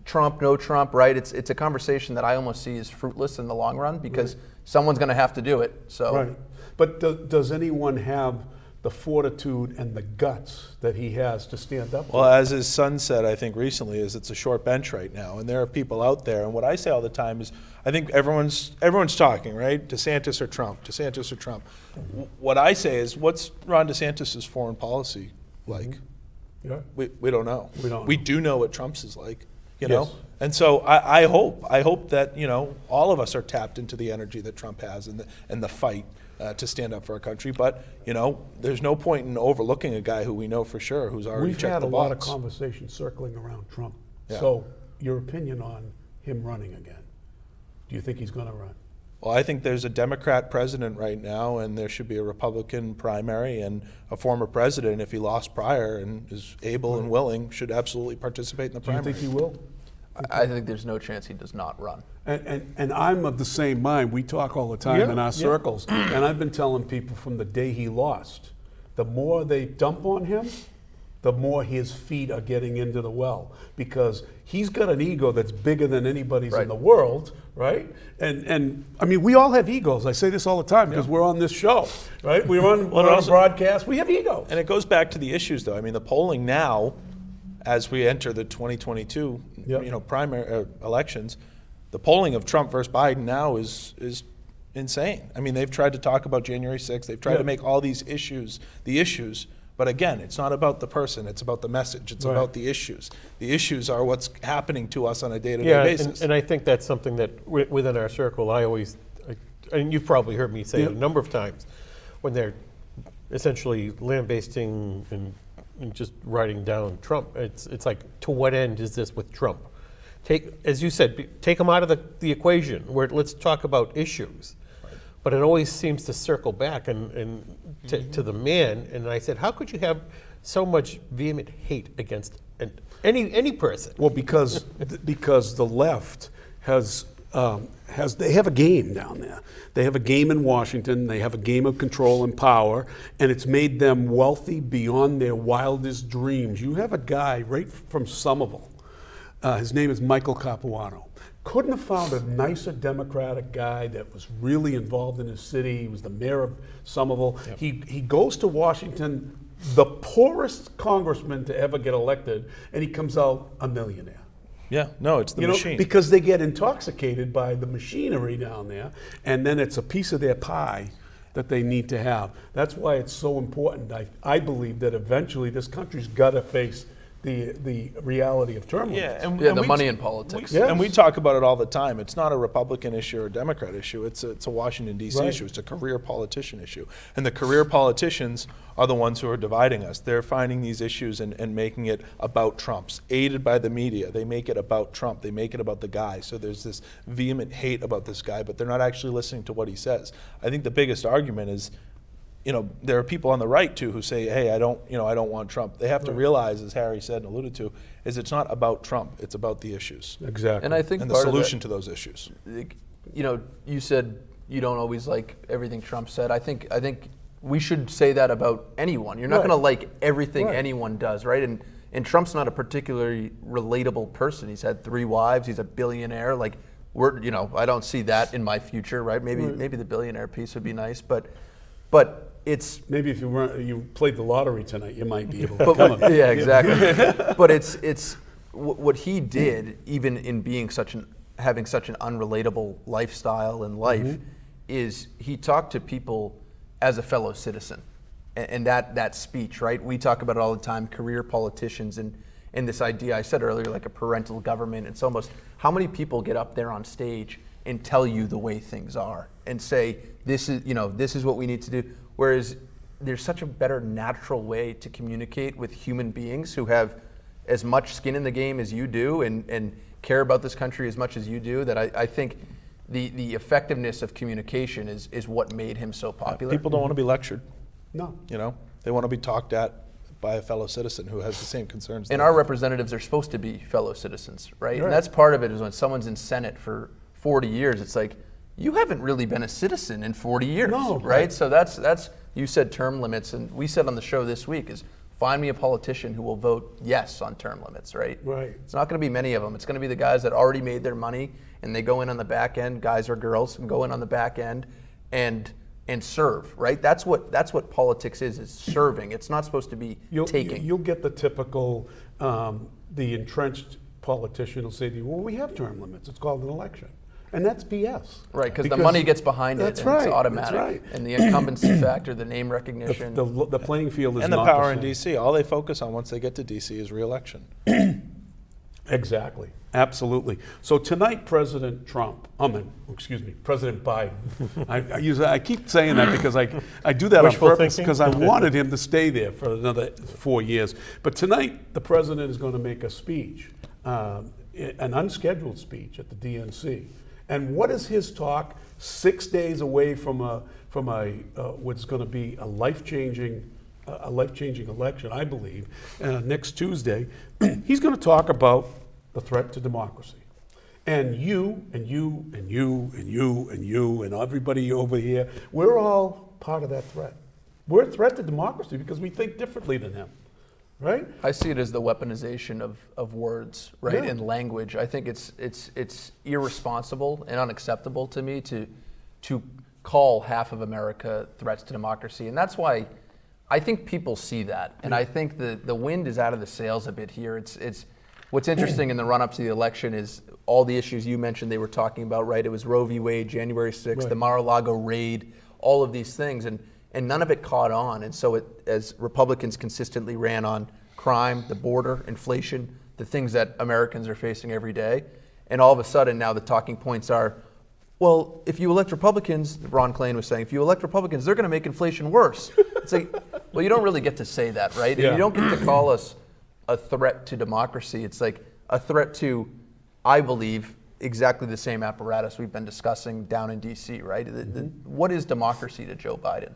[SPEAKER 6] Trump, no Trump, right? It's a conversation that I almost see as fruitless in the long run because someone's going to have to do it. So,
[SPEAKER 1] right. But does anyone have the fortitude and the guts that he has to stand up?
[SPEAKER 7] Well, as his son said, I think recently, is it's a short bench right now, and there are people out there. And what I say all the time is, I think everyone's talking, right? DeSantis or Trump, DeSantis or Trump. What I say is, what's Ron DeSantis' foreign policy like?
[SPEAKER 1] Yeah.
[SPEAKER 7] We don't know. We do know what Trump's is like, you know?
[SPEAKER 1] Yes.
[SPEAKER 7] And so I hope that, all of us are tapped into the energy that Trump has and the fight to stand up for our country. But, there's no point in overlooking a guy who we know for sure who's already checked the box.
[SPEAKER 1] We've had a lot of conversations circling around Trump.
[SPEAKER 7] Yeah.
[SPEAKER 1] So your opinion on him running again? Do you think he's going to run?
[SPEAKER 7] Well, I think there's a Democrat president right now, and there should be a Republican primary, and a former president, if he lost prior and is able and willing, should absolutely participate in the
[SPEAKER 1] Do you
[SPEAKER 7] primary.
[SPEAKER 1] think he will?
[SPEAKER 6] I think there's no chance he does not run.
[SPEAKER 1] And I'm of the same mind. We talk all the time in our circles, and I've been telling people from the day he lost, the more they dump on him, the more his feet are getting into the well, because he's got an ego that's bigger than anybody's in the world, right? And I mean, we all have egos. I say this all the time because we're on this show, right? We're on a broadcast. We have egos.
[SPEAKER 7] And it goes back to the issues, though. I mean, the polling now, as we enter the 2022, primary elections, the polling of Trump versus Biden now is insane. I mean, they've tried to talk about January 6th. They've tried to make all these issues the issues. But again, it's not about the person. It's about the message. It's about the issues. The issues are what's happening to us on a day-to-day basis.
[SPEAKER 3] And I think that's something that within our circle, and you've probably heard me say it a number of times, when they're essentially lambasting and just writing down Trump, it's like, to what end is this with Trump? As you said, take him out of the equation. Let's talk about issues. But it always seems to circle back to the man. And I said, how could you have so much vehement hate against any person?
[SPEAKER 1] Well, because the left they have a game down there. They have a game in Washington. They have a game of control and power, and it's made them wealthy beyond their wildest dreams. You have a guy right from Somerville. His name is Michael Capuano. Couldn't have found a nicer Democratic guy that was really involved in his city. He was the mayor of Somerville. Yep. He goes to Washington, the poorest congressman to ever get elected, and he comes out a millionaire.
[SPEAKER 7] Yeah, no, it's the machine.
[SPEAKER 1] Because they get intoxicated by the machinery down there, and then it's a piece of their pie that they need to have. That's why it's so important. I believe that eventually this country's got to face the reality of term limits.
[SPEAKER 6] The money in politics.
[SPEAKER 7] And we talk about it all the time. It's not a Republican issue or a Democrat issue. It's a Washington, D.C. issue. It's a career politician issue. And the career politicians are the ones who are dividing us. They're finding these issues and making it about Trumps, aided by the media. They make it about Trump. They make it about the guy. So there's this vehement hate about this guy, but they're not actually listening to what he says. I think the biggest argument is, there are people on the right too who say, "Hey, I don't want Trump." They have to realize, as Harry said and alluded to, is it's not about Trump; it's about the issues.
[SPEAKER 1] Exactly.
[SPEAKER 6] And I think
[SPEAKER 7] the solution to those issues.
[SPEAKER 6] You said you don't always like everything Trump said. I think we should say that about anyone. You're not going to like everything anyone does, right? And Trump's not a particularly relatable person. He's had 3 wives. He's a billionaire. Like I don't see that in my future, right? Maybe the billionaire piece would be nice, but it's
[SPEAKER 1] maybe if you played the lottery tonight, you might be able to come up.
[SPEAKER 6] Yeah, exactly. But it's what he did, even in being having such an unrelatable lifestyle in life, is he talked to people as a fellow citizen, and that speech, right? We talk about it all the time, career politicians, and this idea I said earlier, like a parental government. It's almost, how many people get up there on stage and tell you the way things are and say, this is what we need to do. Whereas there's such a better natural way to communicate with human beings who have as much skin in the game as you do and care about this country as much as you do, that I think the effectiveness of communication is what made him so popular.
[SPEAKER 7] People don't want to be lectured.
[SPEAKER 1] No.
[SPEAKER 7] They want to be talked at by a fellow citizen who has the same concerns.
[SPEAKER 6] And our representatives are supposed to be fellow citizens, right? And that's part of it, is when someone's in Senate for 40 years, it's like, you haven't really been a citizen in 40 years, right? So that's you said term limits, and we said on the show this week is, find me a politician who will vote yes on term limits, right?
[SPEAKER 1] Right.
[SPEAKER 6] It's not going to be many of them. It's going to be the guys that already made their money, and they go in on the back end, guys or girls, and go in on the back end and serve, right? That's what politics is serving. It's not supposed to be taking.
[SPEAKER 1] You'll get the typical, the entrenched politician will say to you, well, we have term limits. It's called an election. And that's BS.
[SPEAKER 6] Right, because the money gets behind it, and it's automatic.
[SPEAKER 1] That's right.
[SPEAKER 6] And the incumbency factor, the name recognition.
[SPEAKER 1] The playing field is
[SPEAKER 7] and
[SPEAKER 1] not
[SPEAKER 7] the power
[SPEAKER 1] the
[SPEAKER 7] in
[SPEAKER 1] same.
[SPEAKER 7] D.C. All they focus on once they get to D.C. is re-election.
[SPEAKER 1] Exactly. Absolutely. So tonight, President Biden. I keep saying that because I do that
[SPEAKER 3] Wishful
[SPEAKER 1] on purpose
[SPEAKER 3] thinking?
[SPEAKER 1] because I wanted him to stay there for another 4 years. But tonight, the president is going to make a speech, an unscheduled speech at the DNC. And what is his talk 6 days away from what's going to be a life-changing election, I believe, next Tuesday? He's going to talk about the threat to democracy. And you and you and you and you and you and everybody over here, we're all part of that threat. We're a threat to democracy because we think differently than him, right?
[SPEAKER 6] I see it as the weaponization of words, right,
[SPEAKER 1] Yeah.
[SPEAKER 6] and language. I think it's irresponsible and unacceptable to me to call half of America threats to democracy, and that's why I think people see that, and I think the wind is out of the sails a bit here. It's what's interesting in the run-up to the election is all the issues you mentioned they were talking about, right? It was Roe v. Wade, January 6th,
[SPEAKER 1] Right.
[SPEAKER 6] the Mar-a-Lago raid, all of these things, and none of it caught on. And so as Republicans consistently ran on crime, the border, inflation, the things that Americans are facing every day, and all of a sudden now the talking points are, well, if you elect Republicans, Ron Klain was saying, if you elect Republicans, they're going to make inflation worse. It's like, well, you don't really get to say that, right?
[SPEAKER 1] Yeah.
[SPEAKER 6] And you don't get to call us a threat to democracy. It's like a threat to, I believe, exactly the same apparatus we've been discussing down in D.C., right? What is democracy to Joe Biden?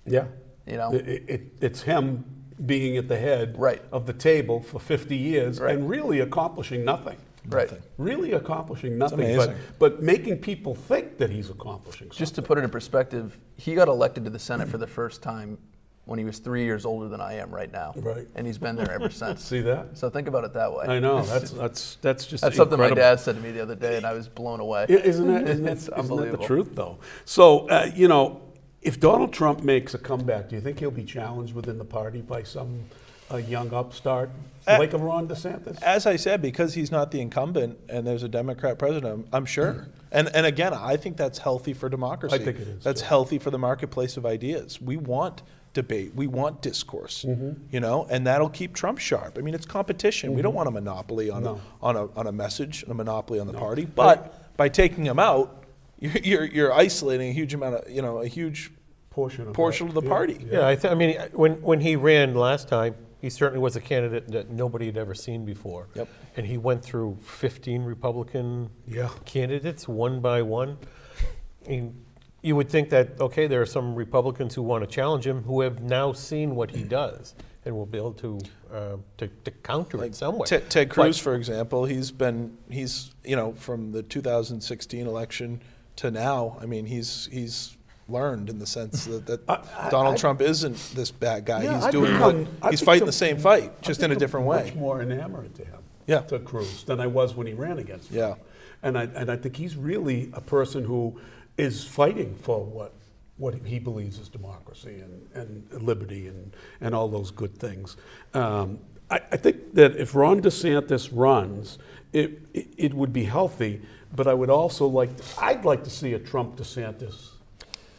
[SPEAKER 1] Yeah.
[SPEAKER 6] You know?
[SPEAKER 1] It's him being at the head
[SPEAKER 6] Right.
[SPEAKER 1] of the table for 50 years
[SPEAKER 6] Right.
[SPEAKER 1] and really accomplishing nothing.
[SPEAKER 6] Right.
[SPEAKER 1] Really accomplishing nothing,
[SPEAKER 7] amazing.
[SPEAKER 1] but making people think that he's accomplishing something.
[SPEAKER 6] Just to put it in perspective, he got elected to the Senate for the first time when he was 3 years older than I am right now.
[SPEAKER 1] Right.
[SPEAKER 6] And he's been there ever since.
[SPEAKER 1] See that?
[SPEAKER 6] So think about it that way.
[SPEAKER 1] I know, that's just
[SPEAKER 6] That's something my
[SPEAKER 1] incredible.
[SPEAKER 6] dad said to me the other day, and I was blown away.
[SPEAKER 1] Yeah, isn't that
[SPEAKER 6] It's
[SPEAKER 1] the
[SPEAKER 6] unbelievable.
[SPEAKER 1] truth, though? So, if Donald Trump makes a comeback, do you think he'll be challenged within the party by some young upstart like a Ron DeSantis?
[SPEAKER 7] As I said, because he's not the incumbent and there's a Democrat president, I'm sure. And again, I think that's healthy for democracy.
[SPEAKER 1] I think it is,
[SPEAKER 7] That's
[SPEAKER 1] too.
[SPEAKER 7] healthy for the marketplace of ideas. We want debate. We want discourse. And that'll keep Trump sharp. I mean, it's competition. We don't want a monopoly on a message, a monopoly on the party. But by taking him out, you're isolating a huge amount of a huge
[SPEAKER 1] Portion
[SPEAKER 7] of the party.
[SPEAKER 3] Yeah, I mean, when he ran last time, he certainly was a candidate that nobody had ever seen before.
[SPEAKER 7] Yep.
[SPEAKER 3] And he went through 15 Republican
[SPEAKER 1] Yeah.
[SPEAKER 3] candidates, one by one. And you would think that, okay, there are some Republicans who want to challenge him who have now seen what he does and will be able to counter it some way.
[SPEAKER 7] Ted Cruz,
[SPEAKER 3] But-
[SPEAKER 7] for example, he's from the 2016 election to now. I mean, he's learned in the sense that Donald Trump isn't this bad guy.
[SPEAKER 1] Yeah,
[SPEAKER 7] He's fighting the same fight, just in a different way.
[SPEAKER 1] Much more enamored to him,
[SPEAKER 7] Yeah.
[SPEAKER 1] to Cruz, than I was when he ran against him.
[SPEAKER 7] Yeah.
[SPEAKER 1] And I think he's really a person who is fighting for what he believes is democracy and liberty and all those good things. I think that if Ron DeSantis runs, it would be healthy, but I would also I'd like to see a Trump DeSantis.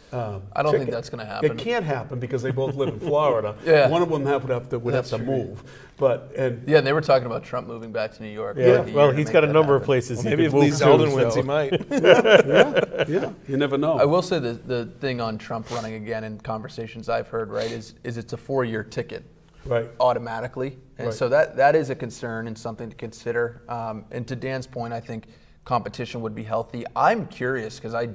[SPEAKER 6] I don't think that's going to happen.
[SPEAKER 1] It can't happen because they both live in Florida.
[SPEAKER 6] Yeah.
[SPEAKER 1] One of them would have to move.
[SPEAKER 6] Yeah, and they were talking about Trump moving back to New York.
[SPEAKER 3] Yeah,
[SPEAKER 6] like a
[SPEAKER 3] well,
[SPEAKER 6] year to
[SPEAKER 3] he's
[SPEAKER 6] make
[SPEAKER 3] got a
[SPEAKER 6] that
[SPEAKER 3] number of
[SPEAKER 6] happen.
[SPEAKER 3] places he
[SPEAKER 7] Maybe
[SPEAKER 3] could
[SPEAKER 7] if
[SPEAKER 3] move
[SPEAKER 7] Lee
[SPEAKER 3] to,
[SPEAKER 7] Zeldin wins,
[SPEAKER 3] so-
[SPEAKER 7] he might.
[SPEAKER 1] Yeah, you never know.
[SPEAKER 6] I will say the thing on Trump running again in conversations I've heard, right, is it's a 4-year ticket.
[SPEAKER 1] Right.
[SPEAKER 6] Automatically. And
[SPEAKER 1] Right.
[SPEAKER 6] so that is a concern and something to consider. And to Dan's point, I think competition would be healthy. I'm curious because I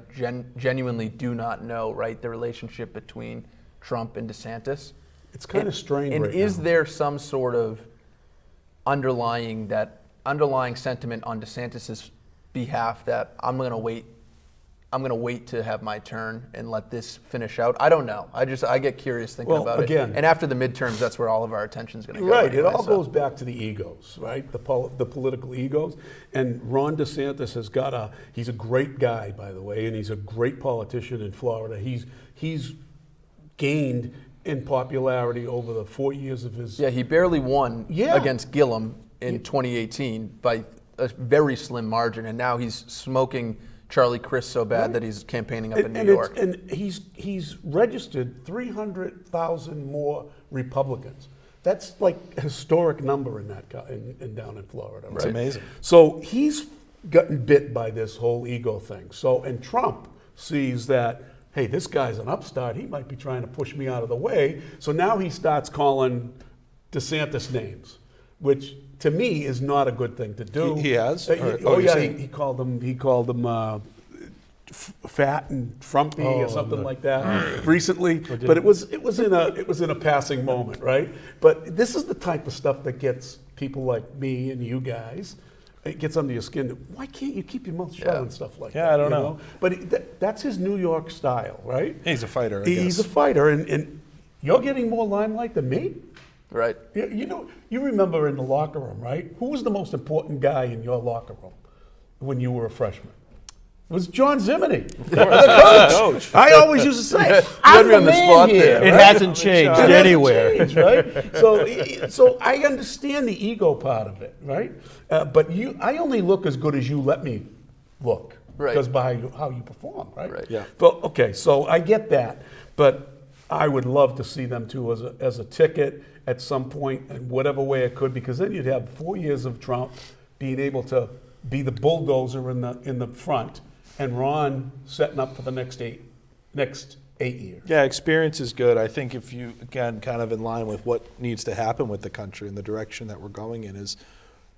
[SPEAKER 6] genuinely do not know, right, the relationship between Trump and DeSantis.
[SPEAKER 1] It's kind of strained
[SPEAKER 6] And
[SPEAKER 1] right
[SPEAKER 6] is
[SPEAKER 1] now.
[SPEAKER 6] there some sort of underlying sentiment on DeSantis's behalf that I'm going to wait to have my turn and let this finish out? I don't know. I get curious thinking
[SPEAKER 1] Well,
[SPEAKER 6] about
[SPEAKER 1] again-
[SPEAKER 6] it. And after the midterms, that's where all of our attention is going to go.
[SPEAKER 1] Right, it
[SPEAKER 6] anyway,
[SPEAKER 1] all
[SPEAKER 6] so.
[SPEAKER 1] goes back to the egos, right? The political egos. And Ron DeSantis he's a great guy, by the way, and he's a great politician in Florida. He's gained in popularity over the 4 years of his.
[SPEAKER 6] Yeah, he barely won
[SPEAKER 1] Yeah.
[SPEAKER 6] against Gillum in 2018 by a very slim margin, and now he's smoking Charlie Crist so bad that he's campaigning up in New York.
[SPEAKER 1] And he's registered 300,000 more Republicans. That's like a historic number in down in Florida.
[SPEAKER 7] It's amazing.
[SPEAKER 1] So he's gotten bit by this whole ego thing. And Trump sees that, hey, this guy's an upstart. He might be trying to push me out of the way. So now he starts calling DeSantis names, which to me is not a good thing to do.
[SPEAKER 7] He has?
[SPEAKER 1] He
[SPEAKER 7] Or- oh, you're
[SPEAKER 1] yeah,
[SPEAKER 7] saying-
[SPEAKER 1] he called him fat and frumpy or something like that recently, but it was in a passing moment, right? But this is the type of stuff that gets people like me and you guys. It gets under your skin. Why can't you keep your mouth shut and stuff like that?
[SPEAKER 7] Yeah, I don't
[SPEAKER 1] you
[SPEAKER 7] know.
[SPEAKER 1] But that's his New York style, right?
[SPEAKER 7] He's a fighter, I
[SPEAKER 1] He's
[SPEAKER 7] guess.
[SPEAKER 1] a fighter, and you're getting more limelight than me.
[SPEAKER 6] Right.
[SPEAKER 1] You remember in the locker room, right? Who was the most important guy in your locker room when you were a freshman? It was John Zimini, the coach. I always used to say, I'm
[SPEAKER 6] me on the
[SPEAKER 1] man
[SPEAKER 6] spot
[SPEAKER 1] here,
[SPEAKER 6] there.
[SPEAKER 3] It
[SPEAKER 1] right?
[SPEAKER 3] hasn't changed
[SPEAKER 1] It hasn't
[SPEAKER 3] anywhere.
[SPEAKER 1] changed, right? So I understand the ego part of it, right? But I only look as good as you let me look,
[SPEAKER 6] Right.
[SPEAKER 1] because by how you perform, right?
[SPEAKER 6] Right.
[SPEAKER 7] Yeah.
[SPEAKER 1] Well, okay, so I get that, but I would love to see them too as a ticket at some point, in whatever way it could, because then you'd have 4 years of Trump being able to be the bulldozer in the front, and Ron setting up for the next eight years.
[SPEAKER 7] Yeah, experience is good. I think if you, again, kind of in line with what needs to happen with the country and the direction that we're going in is,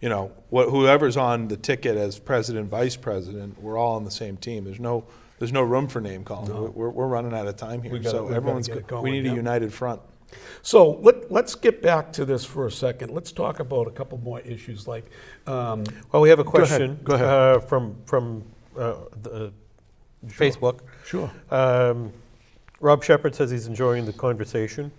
[SPEAKER 7] whoever's on the ticket as president, vice president, we're all on the same team. There's no room for name calling.
[SPEAKER 1] No.
[SPEAKER 7] We're running out of time here.
[SPEAKER 1] We gotta get it going,
[SPEAKER 7] we need
[SPEAKER 1] yeah.
[SPEAKER 7] a united front.
[SPEAKER 1] So let's get back to this for a second. Let's talk about a couple more issues like.
[SPEAKER 3] Well, we have a
[SPEAKER 1] Go ahead.
[SPEAKER 3] question
[SPEAKER 1] Go ahead.
[SPEAKER 3] from the Facebook.
[SPEAKER 1] Sure.
[SPEAKER 3] Rob Shepard says he's enjoying the conversation.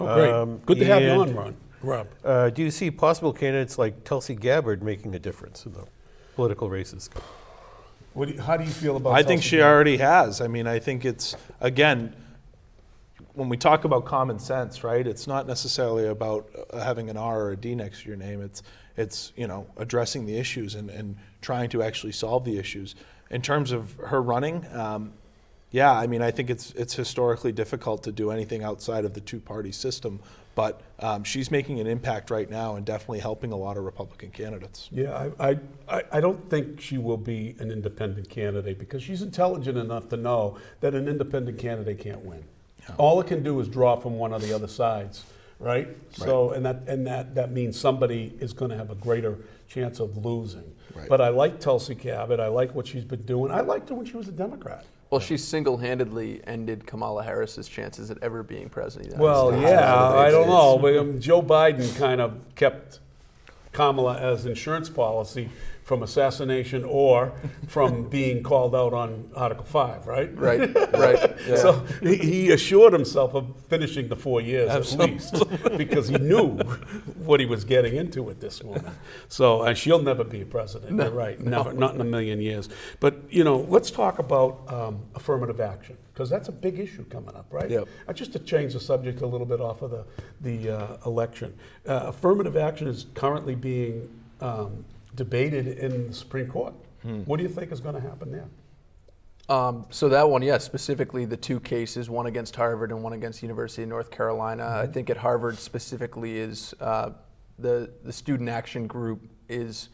[SPEAKER 1] Oh, great. Good to have you on, Rob.
[SPEAKER 3] Do you see possible candidates like Tulsi Gabbard making a difference in the political races?
[SPEAKER 1] How do you feel about?
[SPEAKER 7] I think
[SPEAKER 1] Tulsi
[SPEAKER 7] she
[SPEAKER 1] Gabbard?
[SPEAKER 7] already has. I mean, I think it's, again, when we talk about common sense, right? It's not necessarily about having an R or a D next to your name. It's addressing the issues and trying to actually solve the issues. In terms of her running, I mean, I think it's historically difficult to do anything outside of the two-party system, but she's making an impact right now and definitely helping a lot of Republican candidates.
[SPEAKER 1] Yeah, I don't think she will be an independent candidate because she's intelligent enough to know that an independent candidate can't win. Yeah. All it can do is draw from one of the other sides, right? So and that means somebody is going to have a greater chance of losing.
[SPEAKER 7] Right.
[SPEAKER 1] But I like Tulsi Gabbard. I like what she's been doing. I liked her when she was a Democrat.
[SPEAKER 6] Well, she single-handedly ended Kamala Harris's chances at ever being president of the United
[SPEAKER 1] Well,
[SPEAKER 6] States.
[SPEAKER 1] yeah, I don't know. But Joe Biden kind of kept Kamala as insurance policy from assassination or from being called out on Article 5, right?
[SPEAKER 6] Right. Yeah.
[SPEAKER 1] So he assured himself of finishing the 4 years at least because he knew what he was getting into at this moment. So she'll never be a president. You're right. Never, not in a million years. But, let's talk about affirmative action because that's a big issue coming up, right?
[SPEAKER 7] Yep.
[SPEAKER 1] Just to change the subject a little bit off of the election. Affirmative action is currently being debated in the Supreme Court. What do you think is going to happen there?
[SPEAKER 6] So that one, yes, specifically the two cases, one against Harvard and one against the University of North Carolina. I think at Harvard specifically is the student action group is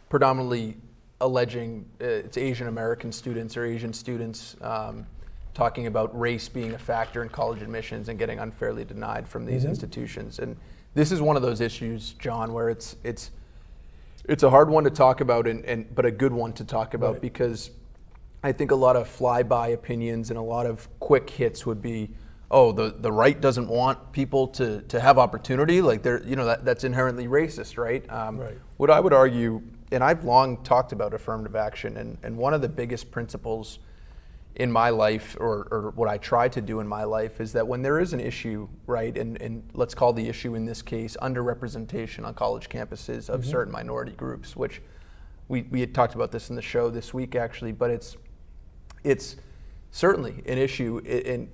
[SPEAKER 6] predominantly alleging it's Asian American students or Asian students talking about race being a factor in college admissions and getting unfairly denied from these institutions. And this is one of those issues, John, where it's a hard one to talk about, but a good one to talk about because I think a lot of flyby opinions and a lot of quick hits would be, the right doesn't want people to have opportunity, like that's inherently racist, right?
[SPEAKER 1] Right.
[SPEAKER 6] What I would argue, and I've long talked about affirmative action, and one of the biggest principles in my life, or what I try to do in my life, is that when there is an issue, right, and let's call the issue in this case underrepresentation on college campuses of certain minority groups, which we had talked about this in the show this week actually, but it's certainly an issue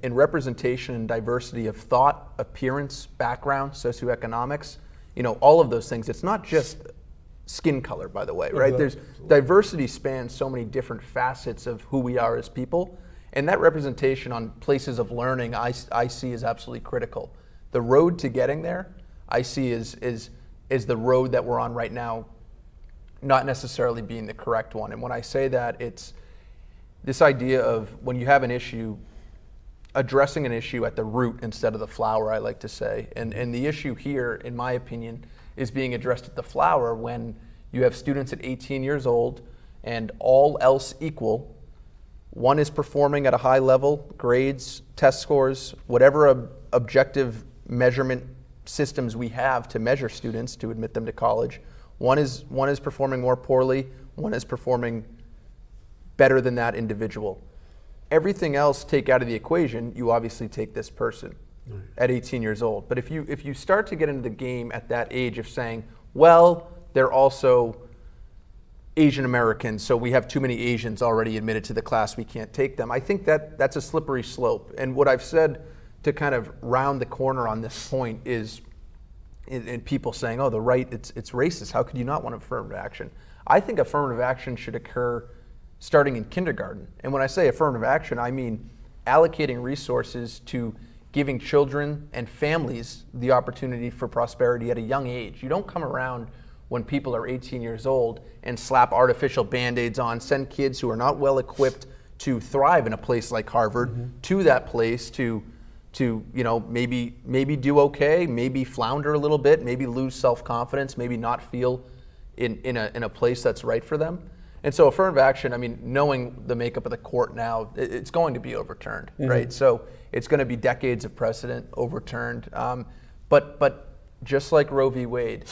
[SPEAKER 6] in representation and diversity of thought, appearance, background, socioeconomics, all of those things. It's not just skin color, by the way, right? There's diversity spans so many different facets of who we are as people, and that representation on places of learning I see is absolutely critical. The road to getting there I see is the road that we're on right now not necessarily being the correct one. And when I say that, it's this idea of when you have an issue, addressing an issue at the root instead of the flower, I like to say. And the issue here, in my opinion, is being addressed at the flower when you have students at 18 years old and all else equal, One is performing at a high level, grades, test scores, whatever objective measurement systems we have to measure students to admit them to college. One is performing more poorly, one is performing better than that individual. Everything else take out of the equation, you obviously take this person at 18 years old. But if you start to get into the game at that age of saying, well, they're also Asian Americans, so we have too many Asians already admitted to the class, we can't take them. I think that's a slippery slope. And what I've said to kind of round the corner on this point is, and people saying, oh, the right, it's racist, how could you not want affirmative action? I think affirmative action should occur starting in kindergarten. And when I say affirmative action, I mean allocating resources to giving children and families the opportunity for prosperity at a young age. You don't come around when people are 18 years old and slap artificial Band-Aids on, send kids who are not well equipped to thrive in a place like Harvard to that place to maybe do okay, maybe flounder a little bit, maybe lose self-confidence, maybe not feel in a place that's right for them. And so affirmative action, I mean, knowing the makeup of the court now, it's going to be overturned, right? So it's going to be decades of precedent overturned. But just like Roe v. Wade,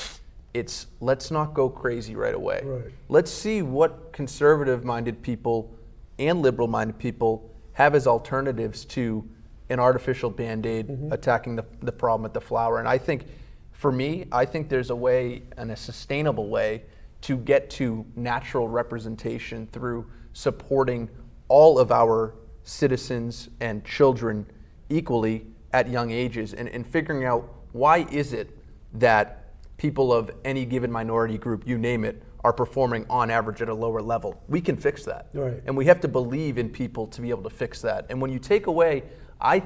[SPEAKER 6] it's let's not go crazy right away.
[SPEAKER 1] Right.
[SPEAKER 6] Let's see what conservative-minded people and liberal-minded people have as alternatives to an artificial Band-Aid attacking the problem at the flower. And I think, for me, I think there's a way, and a sustainable way, to get to natural representation through supporting all of our citizens and children equally at young ages, and figuring out why is it that people of any given minority group, you name it, are performing on average at a lower level. We can fix that.
[SPEAKER 1] Right.
[SPEAKER 6] And we have to believe in people to be able to fix that. And when you take away, I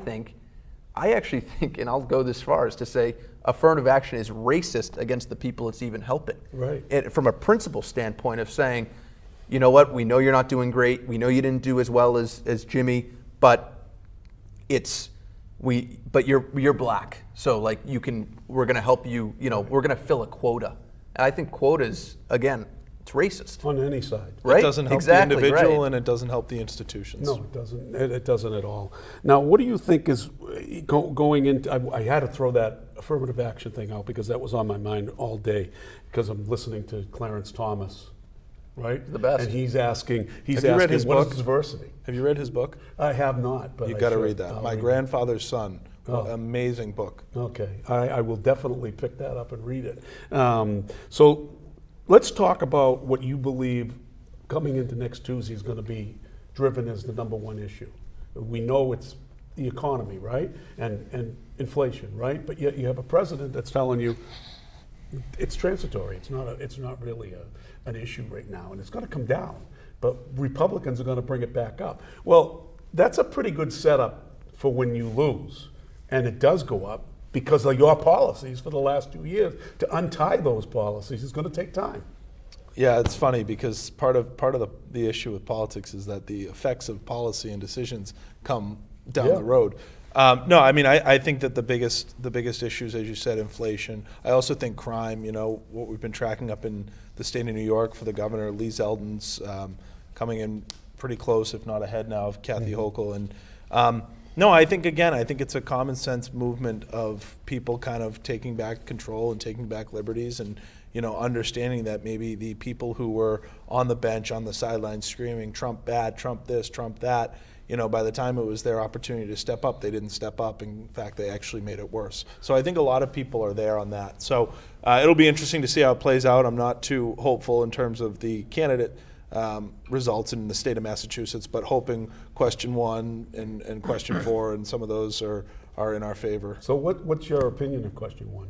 [SPEAKER 6] actually think, and I'll go this far as to say, affirmative action is racist against the people it's even helping.
[SPEAKER 1] Right.
[SPEAKER 6] And from a principle standpoint of saying, you know what, we know you're not doing great, we know you didn't do as well as Jimmy, but you're black, so like we're gonna help you, we're gonna fill a quota. And I think quotas, again, it's racist.
[SPEAKER 1] On any side.
[SPEAKER 6] Right?
[SPEAKER 7] It doesn't help
[SPEAKER 6] Exactly,
[SPEAKER 7] the individual,
[SPEAKER 6] right.
[SPEAKER 7] and it doesn't help the institutions.
[SPEAKER 1] No, it doesn't. It doesn't at all. Now, what do you think is going into? I had to throw that affirmative action thing out because that was on my mind all day because I'm listening to Clarence Thomas, right?
[SPEAKER 6] The best.
[SPEAKER 1] And he's asking.
[SPEAKER 7] Have you read his
[SPEAKER 1] what
[SPEAKER 7] book?
[SPEAKER 1] is diversity?
[SPEAKER 7] Have you read his book?
[SPEAKER 1] I have not, but
[SPEAKER 7] You
[SPEAKER 1] I
[SPEAKER 7] got to
[SPEAKER 1] should.
[SPEAKER 7] read that.
[SPEAKER 1] I'll
[SPEAKER 7] My
[SPEAKER 1] read it.
[SPEAKER 7] Grandfather's Son.
[SPEAKER 1] Oh.
[SPEAKER 7] Amazing book.
[SPEAKER 1] Okay, I will definitely pick that up and read it. So let's talk about what you believe coming into next Tuesday is going to be driven as the number one issue. We know it's the economy, right? And inflation, right? But yet you have a president that's telling you it's transitory. It's not really an issue right now, and it's going to come down. But Republicans are going to bring it back up. Well, that's a pretty good setup for when you lose. And it does go up because of your policies for the last 2 years. To untie those policies is going to take time.
[SPEAKER 7] Yeah, it's funny because part of the issue with politics is that the effects of policy and decisions come down
[SPEAKER 1] Yeah.
[SPEAKER 7] the road. No, I mean I think that the biggest issues, as you said, inflation. I also think crime. What we've been tracking up in the state of New York for the governor, Lee Zeldin's coming in pretty close, if not ahead now of Kathy Hochul. And no, I think it's a common sense movement of people kind of taking back control and taking back liberties, and understanding that maybe the people who were on the bench, on the sidelines screaming Trump bad, Trump this, Trump that, by the time it was their opportunity to step up, they didn't step up. In fact, they actually made it worse. So I think a lot of people are there on that. So it'll be interesting to see how it plays out. I'm not too hopeful in terms of the candidate results in the state of Massachusetts, but hoping question 1 and question 4 and some of those are in our favor.
[SPEAKER 1] So what's your opinion of question 1?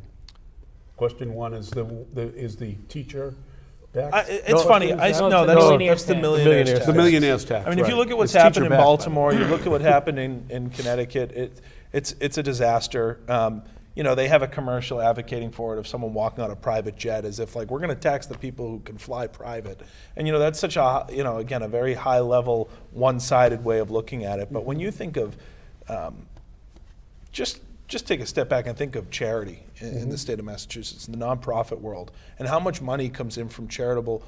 [SPEAKER 1] Question 1 is the teacher back?
[SPEAKER 7] It's funny. That's the millionaire's tax.
[SPEAKER 1] The millionaire's tax.
[SPEAKER 7] I mean, if you
[SPEAKER 1] right.
[SPEAKER 7] look at what's
[SPEAKER 1] It's
[SPEAKER 7] happened in
[SPEAKER 1] teacher back,
[SPEAKER 7] Baltimore, you look at what happened in Connecticut, it's a disaster. They have a commercial advocating for it of someone walking on a private jet as if like we're going to tax the people who can fly private. And that's such a, again, a very high level, one-sided way of looking at it. But when you think of just take a step back and think of charity in the state of Massachusetts, in the nonprofit world, and how much money comes in from charitable,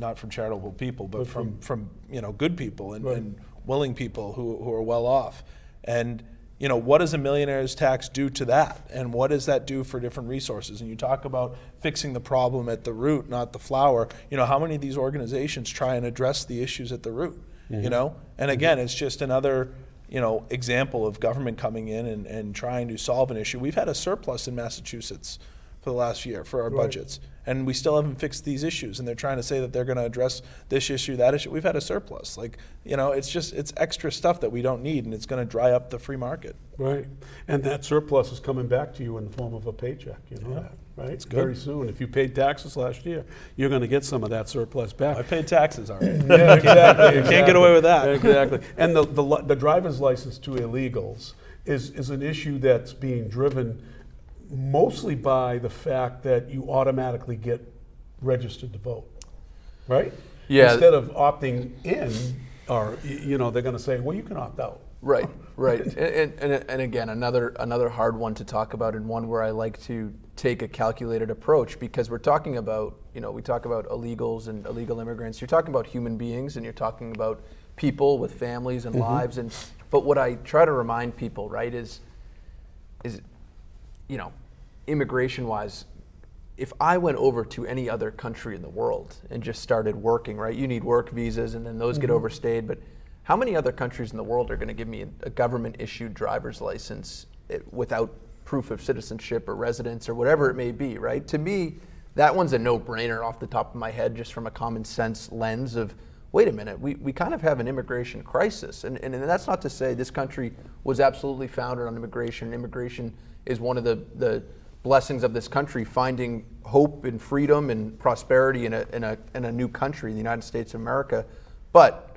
[SPEAKER 7] not from charitable people, but from good people and,
[SPEAKER 1] Right.
[SPEAKER 7] and willing people who are well off. And what does a millionaire's tax do to that? And what does that do for different resources? And you talk about fixing the problem at the root, not the flower. How many of these organizations try and address the issues at the root? And again, it's just another example of government coming in and trying to solve an issue. We've had a surplus in Massachusetts for the last year for our budgets, and we still haven't fixed these issues. And they're trying to say that they're going to address this issue, that issue. We've had a surplus. It's extra stuff that we don't need, and it's going to dry up the free market.
[SPEAKER 1] Right. And that surplus is coming back to you in the form of a paycheck, that, right? It's
[SPEAKER 7] good.
[SPEAKER 1] Very soon. If you paid taxes last year, you're going to get some of that surplus back.
[SPEAKER 7] I paid taxes already.
[SPEAKER 1] Yeah, exactly.
[SPEAKER 7] You can't get away with that.
[SPEAKER 1] Exactly. And the driver's license to illegals is an issue that's being driven mostly by the fact that you automatically get registered to vote, right?
[SPEAKER 6] Yeah.
[SPEAKER 1] Instead of opting in, or they're going to say, well, you can opt out.
[SPEAKER 6] Right. And again, another hard one to talk about, and one where I like to take a calculated approach, because we're talking about, we talk about illegals and illegal immigrants. You're talking about human beings, and you're talking about people with families and lives. But what I try to remind people, right, is immigration-wise, if I went over to any other country in the world and just started working, right, you need work visas, and then those get overstayed, but how many other countries in the world are going to give me a government-issued driver's license without proof of citizenship or residence or whatever it may be, right? To me, that one's a no-brainer off the top of my head, just from a common sense lens of, wait a minute, we kind of have an immigration crisis. And that's not to say this country was absolutely founded on immigration. Immigration is one of the blessings of this country, finding hope and freedom and prosperity in a new country, the United States of America. But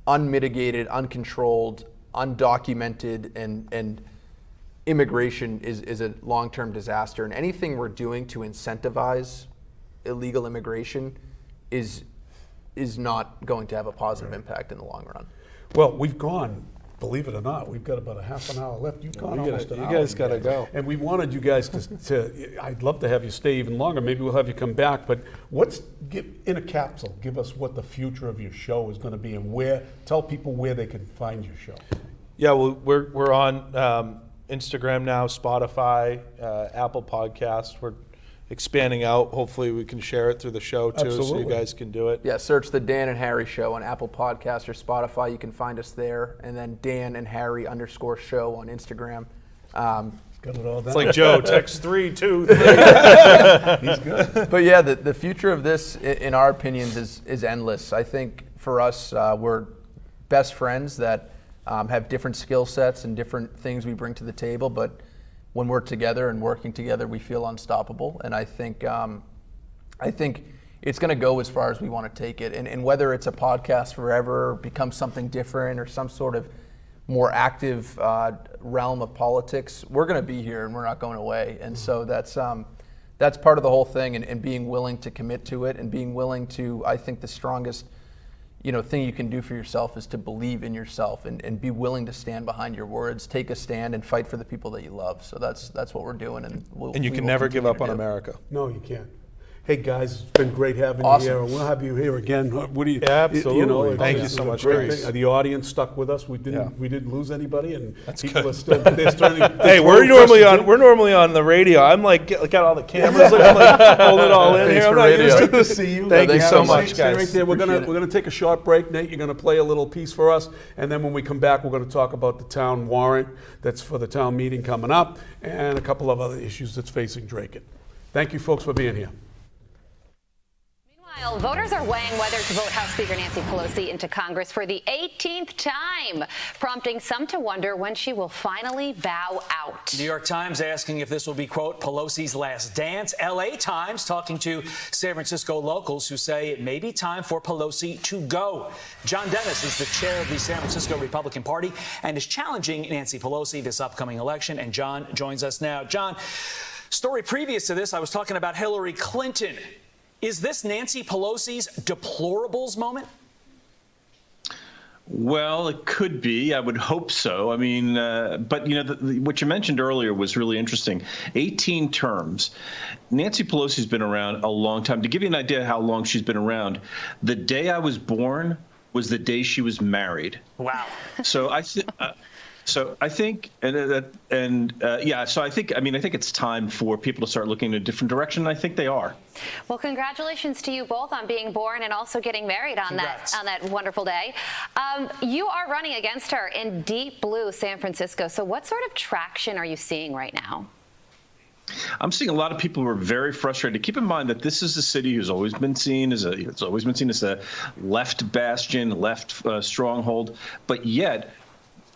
[SPEAKER 6] unmitigated, uncontrolled, undocumented, and immigration is a long-term disaster. And anything we're doing to incentivize illegal immigration is not going to have a positive impact in the long run.
[SPEAKER 1] Well, we've gone, believe it or not, we've got about a half an hour left. You've gone almost an hour.
[SPEAKER 7] You guys got to go.
[SPEAKER 1] And we wanted you guys to, I'd love to have you stay even longer. Maybe we'll have you come back. But in a capsule, give us what the future of your show is going to be, and tell people where they can find your show.
[SPEAKER 7] Yeah, well, we're on Instagram now, Spotify, Apple Podcasts. We're expanding out. Hopefully we can share it through the show too, so you guys can do it.
[SPEAKER 6] Yeah, search the Dan and Harry Show on Apple Podcasts or Spotify. You can find us there. And then Dan and Harry _show on Instagram.
[SPEAKER 1] Got it all done.
[SPEAKER 7] It's like Joe, text 323.
[SPEAKER 1] He's good.
[SPEAKER 6] But yeah, the future of this, in our opinions, is endless. I think for us, we're best friends that have different skill sets and different things we bring to the table, but when we're together and working together, we feel unstoppable. And I think it's going to go as far as we want to take it. And whether it's a podcast forever, or becomes something different, or some sort of more active realm of politics, we're going to be here and we're not going away. And so that's part of the whole thing, and being willing to commit to it, and being willing to, I think the strongest thing you can do for yourself is to believe in yourself and be willing to stand behind your words, take a stand, and fight for the people that you love. So that's what we're doing, and
[SPEAKER 7] you can never give up on America.
[SPEAKER 1] No, you can't. Hey guys, it's been great having
[SPEAKER 6] Awesome.
[SPEAKER 1] you here. We'll have you here again. What do you?
[SPEAKER 7] Yeah, absolutely. Thank you
[SPEAKER 1] it's
[SPEAKER 7] so
[SPEAKER 1] a
[SPEAKER 7] much,
[SPEAKER 1] great
[SPEAKER 7] guys.
[SPEAKER 1] thing. The audience stuck with us. We didn't lose anybody, and people are still.
[SPEAKER 7] Hey, we're normally on the radio. I'm like got all the cameras. I'm like holding it all in here. I'm not used to
[SPEAKER 1] Good to see you.
[SPEAKER 7] Thank you so
[SPEAKER 1] Stay
[SPEAKER 7] much, guys.
[SPEAKER 1] right there. We're gonna take a short break. Nate, you're gonna play a little piece for us, and then when we come back, we're gonna talk about the town warrant that's for the town meeting coming up, and a couple of other issues that's facing Dracut. Thank you, folks, for being here.
[SPEAKER 8] Meanwhile, voters are weighing whether to vote House Speaker Nancy Pelosi into Congress for the 18th time, prompting some to wonder when she will finally bow out.
[SPEAKER 9] New York Times asking if this will be, quote, Pelosi's last dance. LA Times talking to San Francisco locals who say it may be time for Pelosi to go. John Dennis is the chair of the San Francisco Republican Party and is challenging Nancy Pelosi this upcoming election. And John joins us now. John, story previous to this, I was talking about Hillary Clinton. Is this Nancy Pelosi's deplorables moment?
[SPEAKER 10] Well, it could be. I would hope so. I mean, but what you mentioned earlier was really interesting. 18 terms. Nancy Pelosi's been around a long time. To give you an idea how long she's been around, the day I was born was the day she was married.
[SPEAKER 9] Wow.
[SPEAKER 10] So I think, so I think it's time for people to start looking in a different direction. And I think they are.
[SPEAKER 8] Well, congratulations to you both on being born and also getting married on that wonderful day. You are running against her in deep blue San Francisco. So what sort of traction are you seeing right now?
[SPEAKER 10] I'm seeing a lot of people who are very frustrated. Keep in mind that this is a city who's always been seen as a left bastion, left stronghold, but yet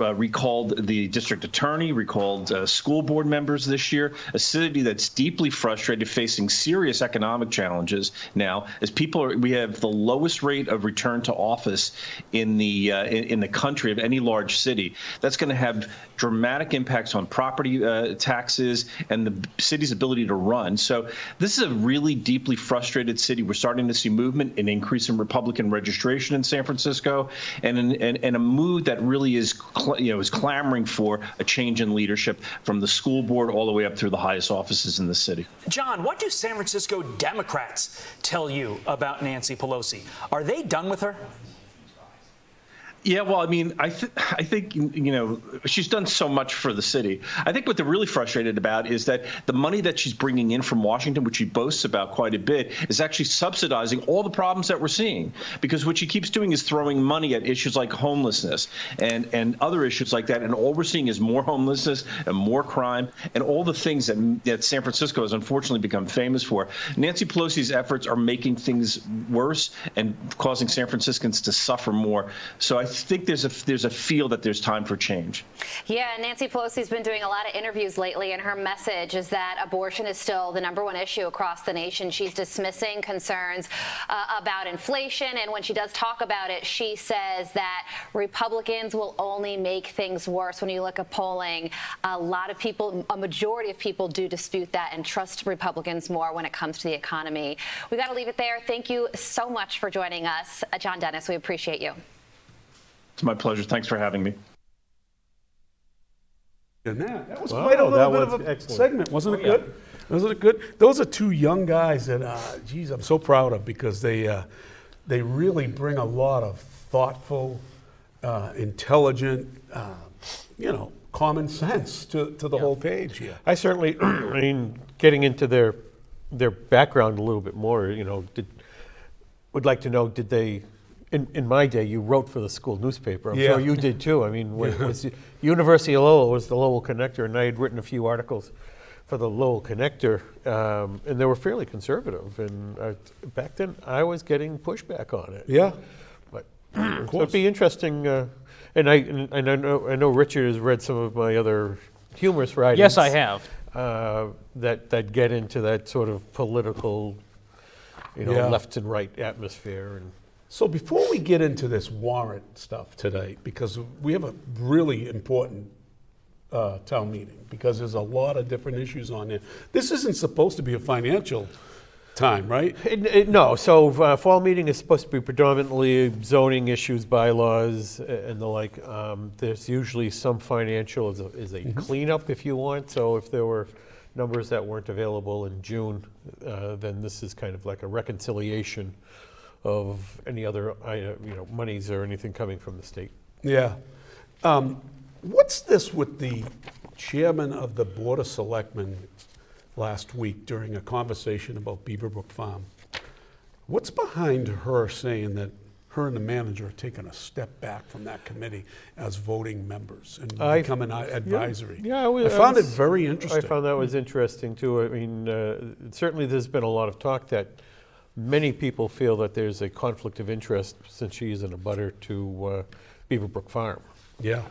[SPEAKER 10] recalled the district attorney, recalled school board members this year, a city that's deeply frustrated, facing serious economic challenges now. As we have the lowest rate of return to office in the country of any large city. That's going to have dramatic impacts on property taxes and the city's ability to run. So this is a really deeply frustrated city. We're starting to see movement, an increase in Republican registration in San Francisco, and a mood that really is clamoring for a change in leadership from the school board all the way up through the highest offices in the city.
[SPEAKER 9] John, what do San Francisco Democrats tell you about Nancy Pelosi? Are they done with her?
[SPEAKER 10] Yeah, well, I mean, I think she's done so much for the city. I think what they're really frustrated about is that the money that she's bringing in from Washington, which she boasts about quite a bit, is actually subsidizing all the problems that we're seeing. Because what she keeps doing is throwing money at issues like homelessness and other issues like that. And all we're seeing is more homelessness and more crime and all the things that San Francisco has unfortunately become famous for. Nancy Pelosi's efforts are making things worse and causing San Franciscans to suffer more. So I think there's a feel that there's time for change.
[SPEAKER 8] Yeah, Nancy Pelosi's been doing a lot of interviews lately, and her message is that abortion is still the #1 issue across the nation. She's dismissing concerns about inflation, and when she does talk about it, she says that Republicans will only make things worse. When you look at polling, a majority of people do dispute that and trust Republicans more when it comes to the economy. We got to leave it there. Thank you so much for joining us, John Dennis. We appreciate you.
[SPEAKER 10] It's my pleasure. Thanks for having me.
[SPEAKER 1] And that was quite a little bit of a segment, wasn't it good? Wasn't it good? Those are two young guys that, I'm so proud of, because they really bring a lot of thoughtful, intelligent, common sense to the whole page here.
[SPEAKER 3] I certainly, getting into their background a little bit more, would like to know, did they? In my day, you wrote for the school newspaper. I'm sure you did too. I mean, University of Lowell was the Lowell Connector, and I had written a few articles for the Lowell Connector, and they were fairly conservative. And back then, I was getting pushback on it.
[SPEAKER 1] Yeah,
[SPEAKER 3] but so it'd be interesting. And I know Richard has read some of my other humorous writings.
[SPEAKER 4] Yes, I have.
[SPEAKER 3] That get into that sort of political, left and right atmosphere. And
[SPEAKER 1] so before we get into this warrant stuff today, because we have a really important town meeting, because there's a lot of different issues on there. This isn't supposed to be a financial time, right?
[SPEAKER 3] No. So fall meeting is supposed to be predominantly zoning issues, bylaws, and the like. There's usually some financial is a cleanup, if you want. So if there were numbers that weren't available in June, then this is kind of like a reconciliation of any other monies or anything coming from the state.
[SPEAKER 1] Yeah. What's this with the chairman of the Board of Selectmen last week during a conversation about Beaverbrook Farm? What's behind her saying that her and the manager are taking a step back from that committee as voting members and becoming advisory? I found it very interesting.
[SPEAKER 3] I found that was interesting too. I mean, certainly there's been a lot of talk that many people feel that there's a conflict of interest since she is an abutter to Beaverbrook Farm.
[SPEAKER 1] Yeah.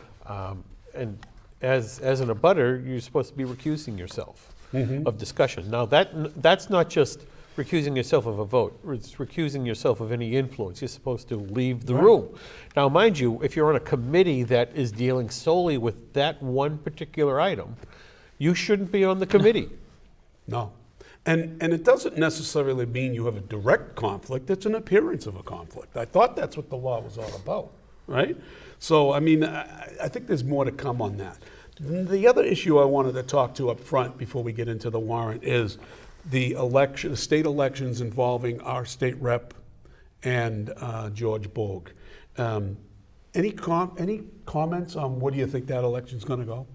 [SPEAKER 3] And as an abutter, you're supposed to be recusing yourself of discussion. Now that's not just recusing yourself of a vote. It's recusing yourself of any influence. You're supposed to leave the room. Now, mind you, if you're on a committee that is dealing solely with that one particular item, you shouldn't be on the committee.
[SPEAKER 1] No. And it doesn't necessarily mean you have a direct conflict. It's an appearance of a conflict. I thought that's what the law was all about. right? So, I mean, I think there's more to come on that. The other issue I wanted to talk to up front before we get into the warrant is the state elections involving our state rep and George Bogue. Any comments on what do you think that election's going to go?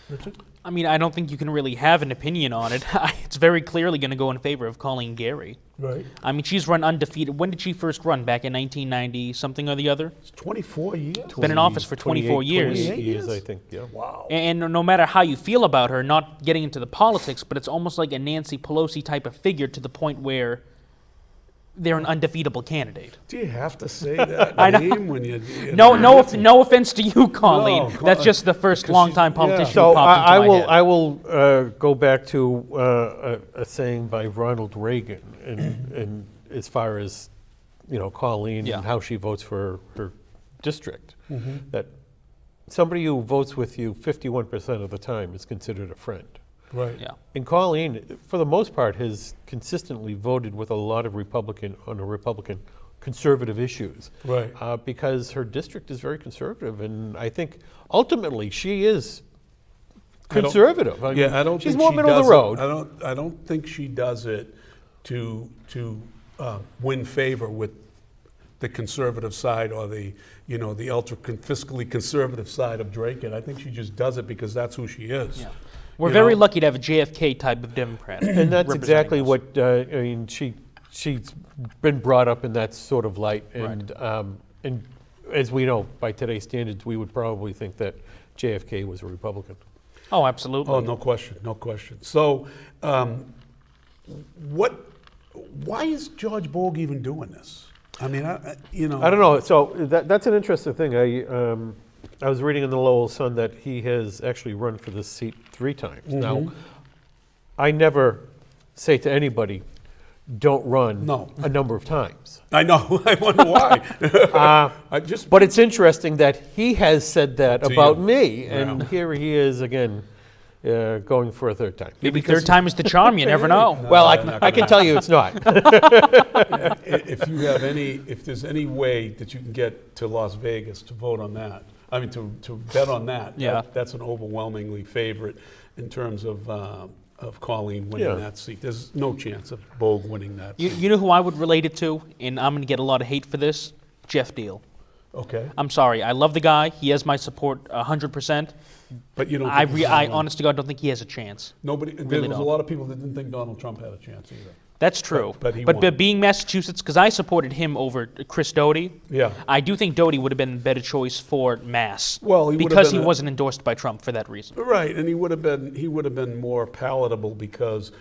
[SPEAKER 1] Richard?
[SPEAKER 4] I mean, I don't think you can really have an opinion on it. It's very clearly going to go in favor of Colleen Gary.
[SPEAKER 1] Right.
[SPEAKER 4] I mean, she's run undefeated. When did she first run? Back in 1990 something or the other?
[SPEAKER 1] It's 24 years.
[SPEAKER 4] Been in office for 24 years.
[SPEAKER 3] 28 years, I think, yeah.
[SPEAKER 1] Wow.
[SPEAKER 4] And no matter how you feel about her, not getting into the politics, but it's almost like a Nancy Pelosi type of figure to the point where they're an undefeatable candidate.
[SPEAKER 1] Do you have to say that name when you
[SPEAKER 4] No offense to you, Colleen. That's just the first longtime politician
[SPEAKER 3] So
[SPEAKER 4] who popped
[SPEAKER 3] I
[SPEAKER 4] into my head.
[SPEAKER 3] will go back to a saying by Ronald Reagan, and as far as Colleen and how she votes for her district, that somebody who votes with you 51% of the time is considered a friend.
[SPEAKER 1] Right.
[SPEAKER 4] Yeah.
[SPEAKER 3] And Colleen, for the most part, has consistently voted with a lot of Republican conservative issues.
[SPEAKER 1] Right.
[SPEAKER 3] Because her district is very conservative, and I think ultimately she is conservative.
[SPEAKER 1] I don't.
[SPEAKER 3] She's
[SPEAKER 1] think
[SPEAKER 3] more
[SPEAKER 1] she
[SPEAKER 3] middle of
[SPEAKER 1] does
[SPEAKER 3] the road.
[SPEAKER 1] I don't think she does it to win favor with the conservative side or the ultra fiscally conservative side of Dracut. I think she just does it because that's who she is.
[SPEAKER 4] Yeah. We're very lucky to have a JFK type of Democrat.
[SPEAKER 3] And that's exactly
[SPEAKER 4] us.
[SPEAKER 3] what I mean. She's been brought up in that sort of light, and and as we know by today's standards, we would probably think that JFK was a Republican.
[SPEAKER 4] Oh, absolutely.
[SPEAKER 1] Oh, no question, no question. So, why is George Bogue even doing this? I mean, I
[SPEAKER 3] don't know. So that's an interesting thing. I was reading in the Lowell Sun that he has actually run for this seat 3 times. Now, I never say to anybody, don't run a number of times.
[SPEAKER 1] I know. I wonder why.
[SPEAKER 3] But it's interesting that he has said that
[SPEAKER 1] To
[SPEAKER 3] about
[SPEAKER 1] you.
[SPEAKER 3] me, and here he is again going for a 3rd time.
[SPEAKER 4] Maybe third time is the charm. You never know.
[SPEAKER 3] Well, I can tell you it's not.
[SPEAKER 1] If there's any way that you can get to Las Vegas to vote on that, I mean to bet on that, that's an overwhelmingly favorite in terms of Colleen winning that seat. There's no chance of Bogue winning that seat.
[SPEAKER 4] You know who I would relate it to, and I'm going to get a lot of hate for this? Jeff Deal.
[SPEAKER 1] Okay.
[SPEAKER 4] I'm sorry. I love the guy. He has my support 100%.
[SPEAKER 1] But you don't.
[SPEAKER 4] I honest to God don't think he has a chance.
[SPEAKER 1] There
[SPEAKER 4] Really
[SPEAKER 1] was a
[SPEAKER 4] don't.
[SPEAKER 1] lot of people that didn't think Donald Trump had a chance either.
[SPEAKER 4] That's true.
[SPEAKER 1] But he won.
[SPEAKER 4] being Massachusetts, because I supported him over Chris Doty, I do think Doty would have been a better choice for Mass.
[SPEAKER 1] Well, he would have
[SPEAKER 4] because
[SPEAKER 1] been
[SPEAKER 4] he wasn't endorsed by Trump for that reason.
[SPEAKER 1] Right, and he would have been more palatable because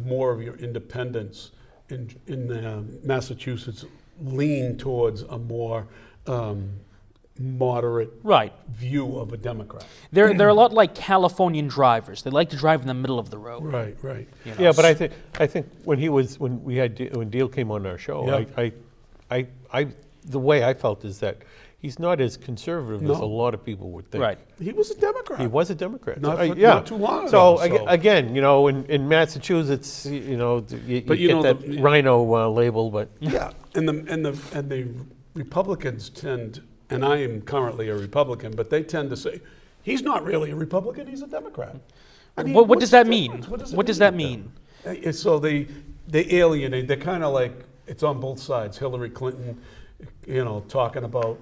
[SPEAKER 1] more of your independents in Massachusetts lean towards a more moderate view of a Democrat.
[SPEAKER 4] They're a lot like Californian drivers. They like to drive in the middle of the road.
[SPEAKER 1] Right.
[SPEAKER 3] Yeah, but I think when Deal came on our show, the way I felt is that he's not as conservative as a lot of people would think.
[SPEAKER 4] Right.
[SPEAKER 1] He was a Democrat.
[SPEAKER 3] He was a Democrat.
[SPEAKER 1] Not too long ago.
[SPEAKER 3] So again, in Massachusetts, you get that rhino label, but
[SPEAKER 1] and the Republicans tend, and I am currently a Republican, but they tend to say he's not really a Republican; he's a Democrat. I mean,
[SPEAKER 4] what does that mean?
[SPEAKER 1] What does that mean? So they alienate. They're kind of like it's on both sides. Hillary Clinton, talking about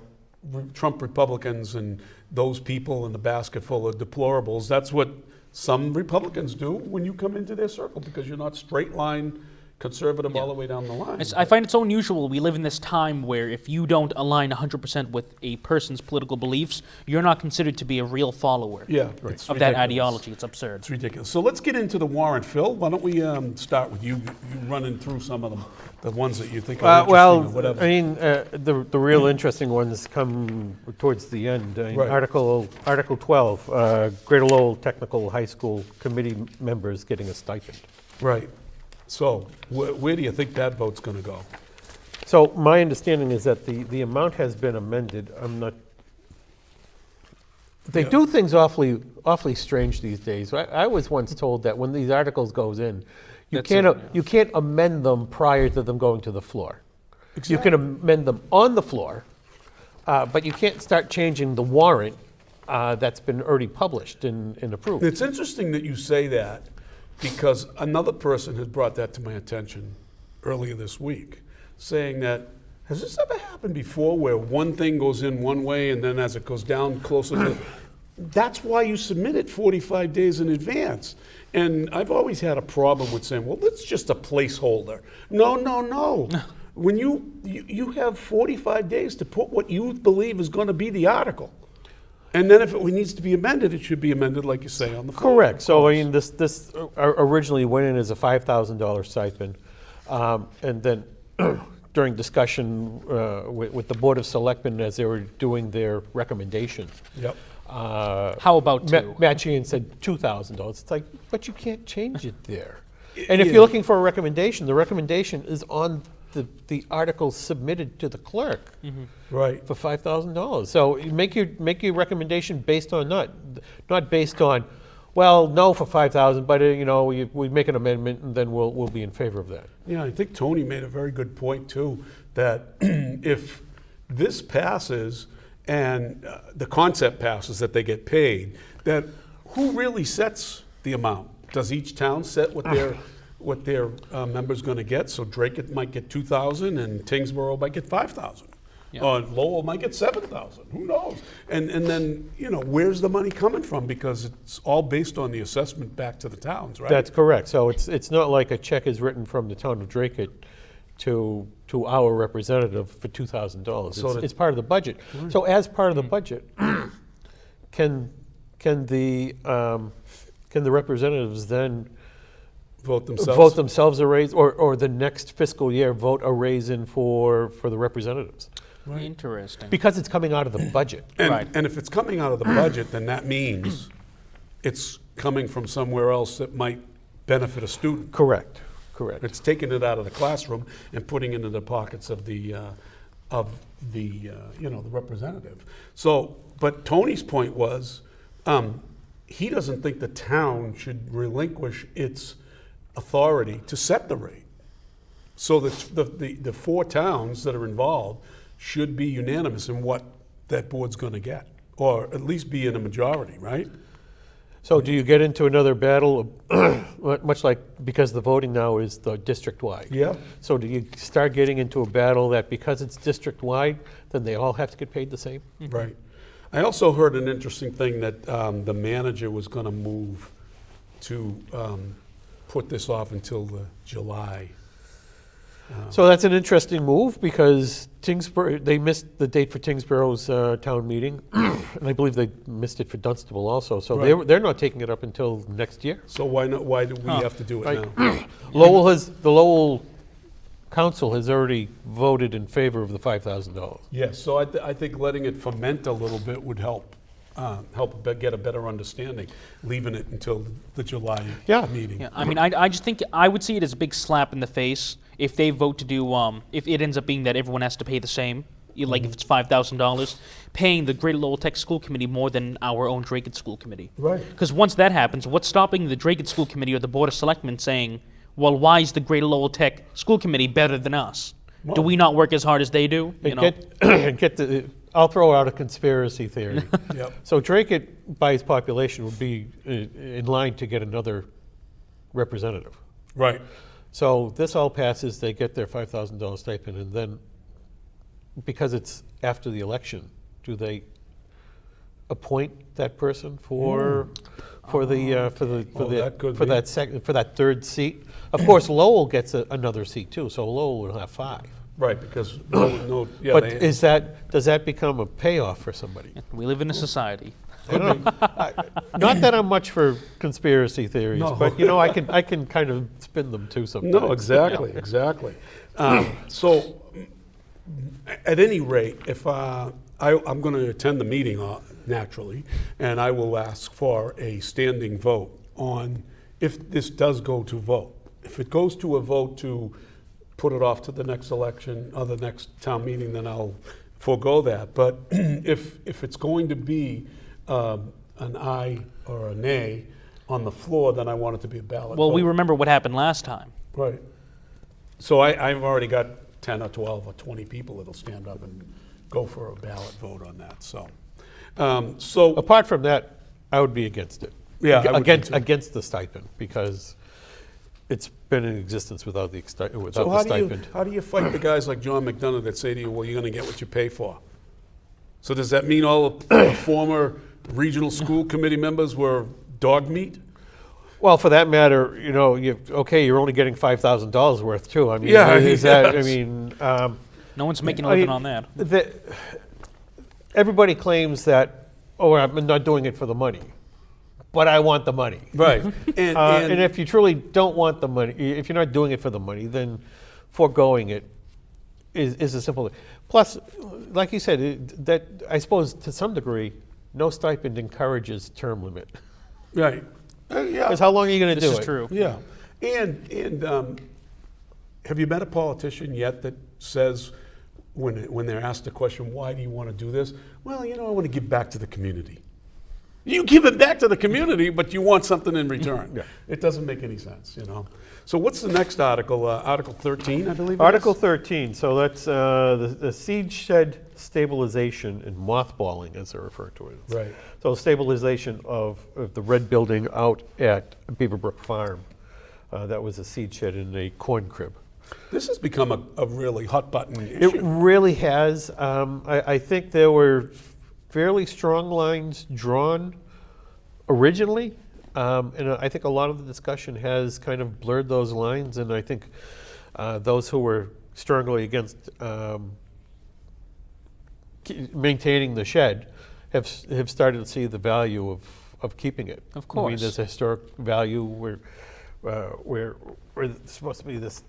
[SPEAKER 1] Trump Republicans and those people in the basket full of deplorables. That's what some Republicans do when you come into their circle because you're not straight line conservative all the way down the line.
[SPEAKER 4] I find it so unusual. We live in this time where if you don't align 100% with a person's political beliefs, you're not considered to be a real follower of that ideology. It's absurd.
[SPEAKER 1] It's ridiculous. So let's get into the warrant, Phil. Why don't we start with you running through some of them, the ones that you think are interesting or whatever.
[SPEAKER 3] I mean, the real interesting ones come towards the end. Article 12, Greater Lowell Technical High School committee members getting a stipend.
[SPEAKER 1] Right. So where do you think that vote's going to go?
[SPEAKER 3] So my understanding is that the amount has been amended. I'm not. They do things awfully strange these days. I was once told that when these articles goes in, you can't amend them prior to them going to the floor. Exactly. You can amend them on the floor, But you can't start changing the warrant that's been already published and approved.
[SPEAKER 1] It's interesting that you say that, because another person has brought that to my attention earlier this week, saying that, has this ever happened before where one thing goes in one way and then as it goes down closer to... That's why you submit it 45 days in advance. And I've always had a problem with saying, well, that's just a placeholder. No. When you have 45 days to put what you believe is going to be the article. And then if it needs to be amended, it should be amended, like you say, on the floor.
[SPEAKER 3] Correct. So, I mean, this originally went in as a $5,000 stipend. And then during discussion with the Board of Selectmen as they were doing their recommendations,
[SPEAKER 1] Yep.
[SPEAKER 4] How about two?
[SPEAKER 3] Matt Sheehan said $2,000. It's like, but you can't change it there. And if you're looking for a recommendation, the recommendation is on the article submitted to the clerk
[SPEAKER 1] Right.
[SPEAKER 3] for $5,000. So you make your recommendation based on not based on, well, no for $5,000, but we make an amendment and then we'll be in favor of that.
[SPEAKER 1] Yeah, I think Tony made a very good point too, that if this passes and the concept passes that they get paid, that who really sets the amount? Does each town set what their member's going to get? So Dracut might get $2,000 and Tingsboro might get $5,000. Or Lowell might get $7,000. Who knows? And then where's the money coming from? Because it's all based on the assessment back to the towns, right?
[SPEAKER 3] That's correct. So it's not like a check is written from the town of Dracut to our representative for $2,000.
[SPEAKER 1] So
[SPEAKER 3] It's part of the budget. So as part of the budget, can the representatives then
[SPEAKER 1] vote
[SPEAKER 3] themselves a raise, or the next fiscal year vote a raise in for the representatives?
[SPEAKER 4] Interesting.
[SPEAKER 3] Because it's coming out of the budget.
[SPEAKER 1] And if it's coming out of the budget, then that means it's coming from somewhere else that might benefit a student.
[SPEAKER 3] Correct.
[SPEAKER 1] It's taking it out of the classroom and putting it into the pockets of the representative. So, but Tony's point was, he doesn't think the town should relinquish its authority to set the rate. So the four towns that are involved should be unanimous in what that board's going to get, or at least be in a majority, right?
[SPEAKER 3] So do you get into another battle, much like, because the voting now is the district-wide?
[SPEAKER 1] Yeah.
[SPEAKER 3] So do you start getting into a battle that because it's district-wide, then they all have to get paid the same?
[SPEAKER 1] Right. I also heard an interesting thing that the manager was going to move to put this off until the July.
[SPEAKER 3] So that's an interesting move, because they missed the date for Tingsborough's town meeting, and I believe they missed it for Dunstable also. So
[SPEAKER 1] Right.
[SPEAKER 3] they're not taking it up until next year.
[SPEAKER 1] So why not? Why do we have to do it
[SPEAKER 3] Right.
[SPEAKER 1] now?
[SPEAKER 3] The Lowell Council has already voted in favor of the $5,000.
[SPEAKER 1] Yes. So I think letting it ferment a little bit would help get a better understanding. Leaving it until the July meeting.
[SPEAKER 4] Yeah, I mean, I just think I would see it as a big slap in the face if they vote to do, if it ends up being that everyone has to pay the same, like if it's $5,000, paying the Greater Lowell Tech School Committee more than our own Dracut School Committee.
[SPEAKER 1] Right.
[SPEAKER 4] Because once that happens, what's stopping the Dracut School Committee or the Board of Selectmen saying, well, why is the Greater Lowell Tech School Committee better than us? Do we not work as hard as they do?
[SPEAKER 3] I'll throw out a conspiracy theory.
[SPEAKER 1] Yep.
[SPEAKER 3] So Dracut, by its population, would be in line to get another representative.
[SPEAKER 1] Right.
[SPEAKER 3] So this all passes, they get their $5,000 stipend, and then, because it's after the election, do they appoint that person for that third seat? Of course, Lowell gets another seat too, so Lowell will have 5.
[SPEAKER 1] Right. Because
[SPEAKER 3] But does that become a payoff for somebody?
[SPEAKER 4] We live in a society.
[SPEAKER 3] I don't know. Not that I'm much for conspiracy theories, but I can kind of spin them too sometimes.
[SPEAKER 1] No, exactly. So, at any rate, if I'm going to attend the meeting naturally, and I will ask for a standing vote on if this does go to vote. If it goes to a vote to put it off to the next election or the next town meeting, then I'll forego that. But if it's going to be an aye or a nay on the floor, then I want it to be a ballot
[SPEAKER 4] Well,
[SPEAKER 1] vote.
[SPEAKER 4] we remember what happened last time.
[SPEAKER 1] Right. So I've already got 10 or 12 or 20 people that'll stand up and go for a ballot vote on that. So
[SPEAKER 3] Apart from that, I would be against it.
[SPEAKER 1] Yeah, I would be too.
[SPEAKER 3] Against the stipend, because it's been in existence without the
[SPEAKER 1] So how
[SPEAKER 3] stipend.
[SPEAKER 1] how do you fight the guys like John McDonough that say to you, well, you're going to get what you pay for? So does that mean all the former regional school committee members were dog meat?
[SPEAKER 3] Well, for that matter, you're only getting $5,000 worth too. I mean,
[SPEAKER 1] Yeah,
[SPEAKER 3] is that? I
[SPEAKER 1] yes.
[SPEAKER 3] mean,
[SPEAKER 4] No one's making a living on that.
[SPEAKER 3] Everybody claims that, I'm not doing it for the money, but I want the money.
[SPEAKER 1] Right.
[SPEAKER 3] And if you truly don't want the money, if you're not doing it for the money, then foregoing it is a simple thing. Plus, like you said, that I suppose to some degree, no stipend encourages term limit.
[SPEAKER 1] Right. Yeah.
[SPEAKER 3] Because how long are you going to do
[SPEAKER 4] This
[SPEAKER 3] it?
[SPEAKER 4] is true.
[SPEAKER 1] Yeah. And have you met a politician yet that says, when they're asked the question, why do you want to do this? Well, I want to give back to the community. You give it back to the community, but you want something in return.
[SPEAKER 3] Yeah.
[SPEAKER 1] It doesn't make any sense, So what's the next article? Article 13, I believe it
[SPEAKER 3] Article
[SPEAKER 1] is?
[SPEAKER 3] 13, so that's the seed shed stabilization and mothballing, as they refer to it.
[SPEAKER 1] Right.
[SPEAKER 3] So stabilization of the red building out at Beaverbrook Farm. That was a seed shed in a corn crib.
[SPEAKER 1] This has become a really hot button
[SPEAKER 3] It
[SPEAKER 1] issue.
[SPEAKER 3] really has. I think there were fairly strong lines drawn originally, and I think a lot of the discussion has kind of blurred those lines, and I think those who were strongly against maintaining the shed have started to see the value of keeping it.
[SPEAKER 4] Of
[SPEAKER 3] I mean,
[SPEAKER 4] course.
[SPEAKER 3] there's a historic value. We're supposed to be this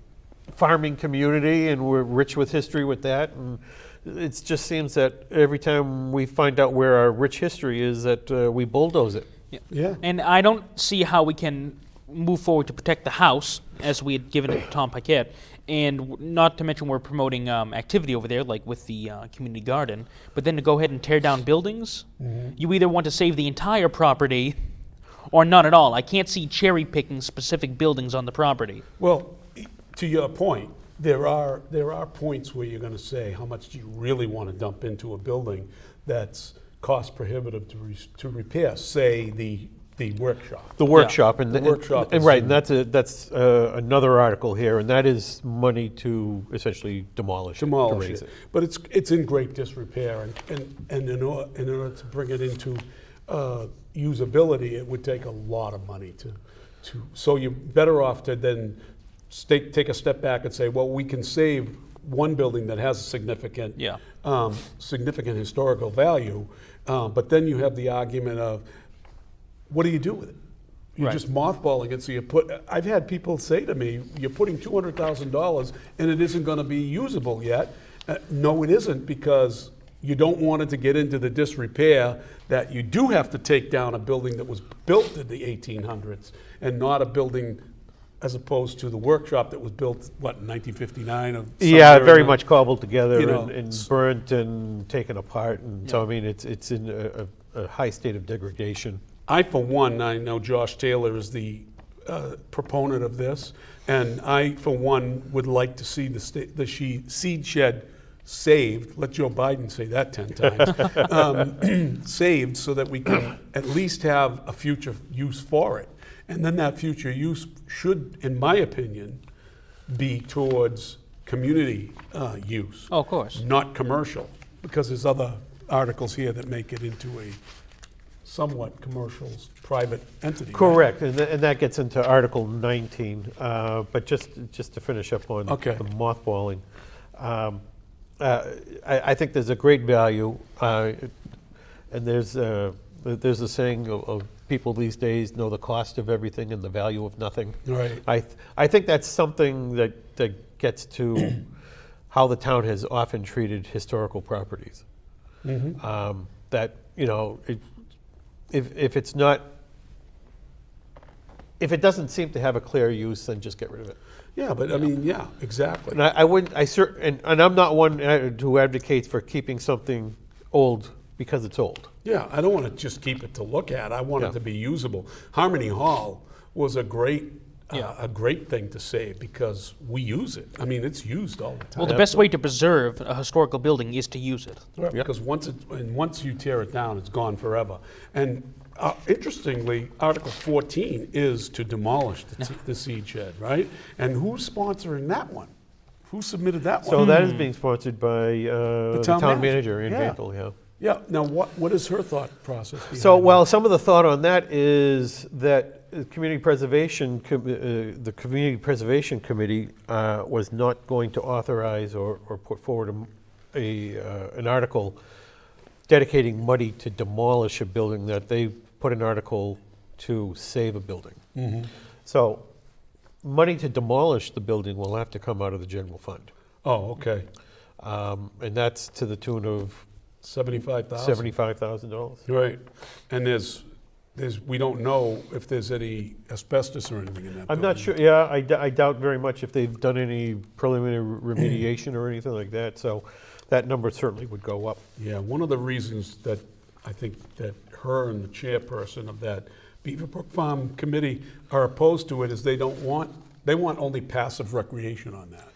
[SPEAKER 3] farming community, and we're rich with history with that, and it just seems that every time we find out where our rich history is, that we bulldoze it.
[SPEAKER 1] Yeah.
[SPEAKER 4] And I don't see how we can move forward to protect the house, as we had given it to Tom Paquette, and not to mention we're promoting activity over there, like with the community garden, but then to go ahead and tear down buildings, you either want to save the entire property or none at all. I can't see cherry picking specific buildings on the property.
[SPEAKER 1] Well, to your point, there are points where you're going to say, how much do you really want to dump into a building that's cost prohibitive to repair? Say the workshop.
[SPEAKER 3] The workshop,
[SPEAKER 1] The workshop
[SPEAKER 3] and
[SPEAKER 1] is
[SPEAKER 3] right,
[SPEAKER 1] in-
[SPEAKER 3] and that's another article here, and that is money to essentially demolish it, to
[SPEAKER 1] demolish
[SPEAKER 3] raze
[SPEAKER 1] it. But it's in great disrepair, and in order to bring it into usability, it would take a lot of money to. So you're better off to then take a step back and say, well, we can save one building that has a significant historical value, but then you have the argument of, what do you do with it? You're
[SPEAKER 4] Right.
[SPEAKER 1] just mothballing it. So I've had people say to me, you're putting $200,000 and it isn't going to be usable yet. No, it isn't, because you don't want it to get into the disrepair that you do have to take down a building that was built in the 1800s and not a building as opposed to the workshop that was built, what, in 1959? Or
[SPEAKER 3] Yeah,
[SPEAKER 1] somewhere
[SPEAKER 3] very
[SPEAKER 1] in the-
[SPEAKER 3] much cobbled together
[SPEAKER 1] you know,
[SPEAKER 3] and burnt and taken apart, and so I mean it's in a high state of degradation.
[SPEAKER 1] I, for one, I know Josh Taylor is the proponent of this, and I, for one, would like to see the seed shed saved. Let Joe Biden say that 10 times. Saved so that we can at least have a future use for it. And then that future use should, in my opinion, be towards community use.
[SPEAKER 4] Oh, of course.
[SPEAKER 1] Not commercial, because there's other articles here that make it into a somewhat commercial, private entity. right?
[SPEAKER 3] Correct, and that gets into Article 19. But just to finish up on
[SPEAKER 1] Okay.
[SPEAKER 3] the mothballing, I think there's a great value, and there's a saying of people these days know the cost of everything and the value of nothing.
[SPEAKER 1] Right.
[SPEAKER 3] I think that's something that gets to how the town has often treated historical properties. That, you know, if it's not, if it doesn't seem to have a clear use, then just get rid of it.
[SPEAKER 1] Yeah, but I mean, yeah, exactly.
[SPEAKER 3] And I wouldn't, and I'm not one who advocates for keeping something old because it's old.
[SPEAKER 1] Yeah, I don't want to just keep it to look at. I want
[SPEAKER 3] Yeah.
[SPEAKER 1] it to be usable. Harmony Hall was a great a great thing to save because we use it. I mean, it's used all the time.
[SPEAKER 4] Well, the best way to preserve a historical building is to use it.
[SPEAKER 1] Right, because once you tear it down, it's gone forever. And interestingly, Article 14 is to demolish the seed shed, right? And who's sponsoring that one? Who submitted that one?
[SPEAKER 3] So that is being sponsored by the town manager, Ann
[SPEAKER 1] Yeah.
[SPEAKER 3] Bantle, yeah.
[SPEAKER 1] Yeah. Now, what is her thought process behind
[SPEAKER 3] So, well,
[SPEAKER 1] that?
[SPEAKER 3] some of the thought on that is that the Community Preservation Committee was not going to authorize or put forward an article dedicating money to demolish a building, that they put an article to save a building.
[SPEAKER 1] Mm-hmm.
[SPEAKER 3] So, money to demolish the building will have to come out of the general fund.
[SPEAKER 1] Oh, okay.
[SPEAKER 3] And that's to the tune of
[SPEAKER 1] $75,000.
[SPEAKER 3] $75,000.
[SPEAKER 1] Right. And we don't know if there's any asbestos or anything in that
[SPEAKER 3] I'm not
[SPEAKER 1] building.
[SPEAKER 3] sure, yeah, I doubt very much if they've done any preliminary remediation or anything like that, so that number certainly would go up.
[SPEAKER 1] Yeah, one of the reasons that I think that her and the chairperson of that Beaverbrook Farm Committee are opposed to it is they want only passive recreation on that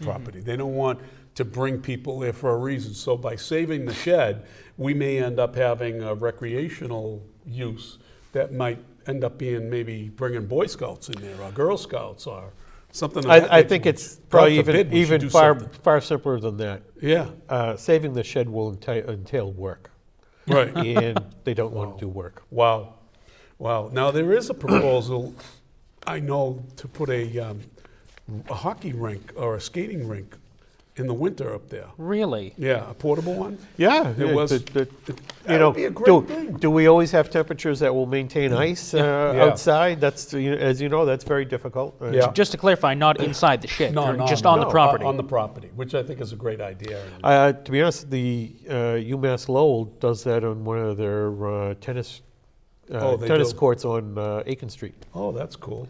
[SPEAKER 1] property. They don't want to bring people there for a reason. So by saving the shed, we may end up having a recreational use that might end up being maybe bringing Boy Scouts in there or Girl Scouts or something like that.
[SPEAKER 3] I think it's probably
[SPEAKER 1] God forbid we should
[SPEAKER 3] even
[SPEAKER 1] do
[SPEAKER 3] far
[SPEAKER 1] something.
[SPEAKER 3] simpler than that.
[SPEAKER 1] Yeah,
[SPEAKER 3] Saving the shed will entail work,
[SPEAKER 1] right.
[SPEAKER 3] and they don't want to do work.
[SPEAKER 1] Wow. Wow. Now, there is a proposal, I know, to put a hockey rink or a skating rink in the winter up there.
[SPEAKER 4] Really?
[SPEAKER 1] Yeah, a portable one.
[SPEAKER 3] Yeah,
[SPEAKER 1] It was,
[SPEAKER 3] you
[SPEAKER 1] that
[SPEAKER 3] know,
[SPEAKER 1] would be a great thing.
[SPEAKER 3] do we always have temperatures that will maintain ice outside? That's, as you know, that's very difficult.
[SPEAKER 1] Yeah.
[SPEAKER 4] Just to clarify, not inside the shed, or
[SPEAKER 1] No,
[SPEAKER 4] just
[SPEAKER 1] no,
[SPEAKER 4] on the
[SPEAKER 1] no,
[SPEAKER 4] property.
[SPEAKER 1] On the property, which I think is a great idea.
[SPEAKER 3] To be honest, the UMass Lowell does that on one of their tennis
[SPEAKER 1] they
[SPEAKER 3] tennis
[SPEAKER 1] do?
[SPEAKER 3] courts on Aiken Street.
[SPEAKER 1] Oh, that's cool.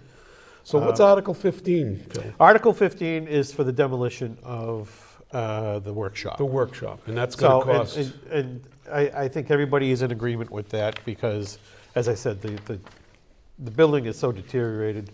[SPEAKER 1] So what's Article 15, Phil?
[SPEAKER 3] Article 15 is for the demolition of the workshop.
[SPEAKER 1] The workshop, and that's going to cost...
[SPEAKER 3] And I think everybody is in agreement with that because, as I said, the building is so deteriorated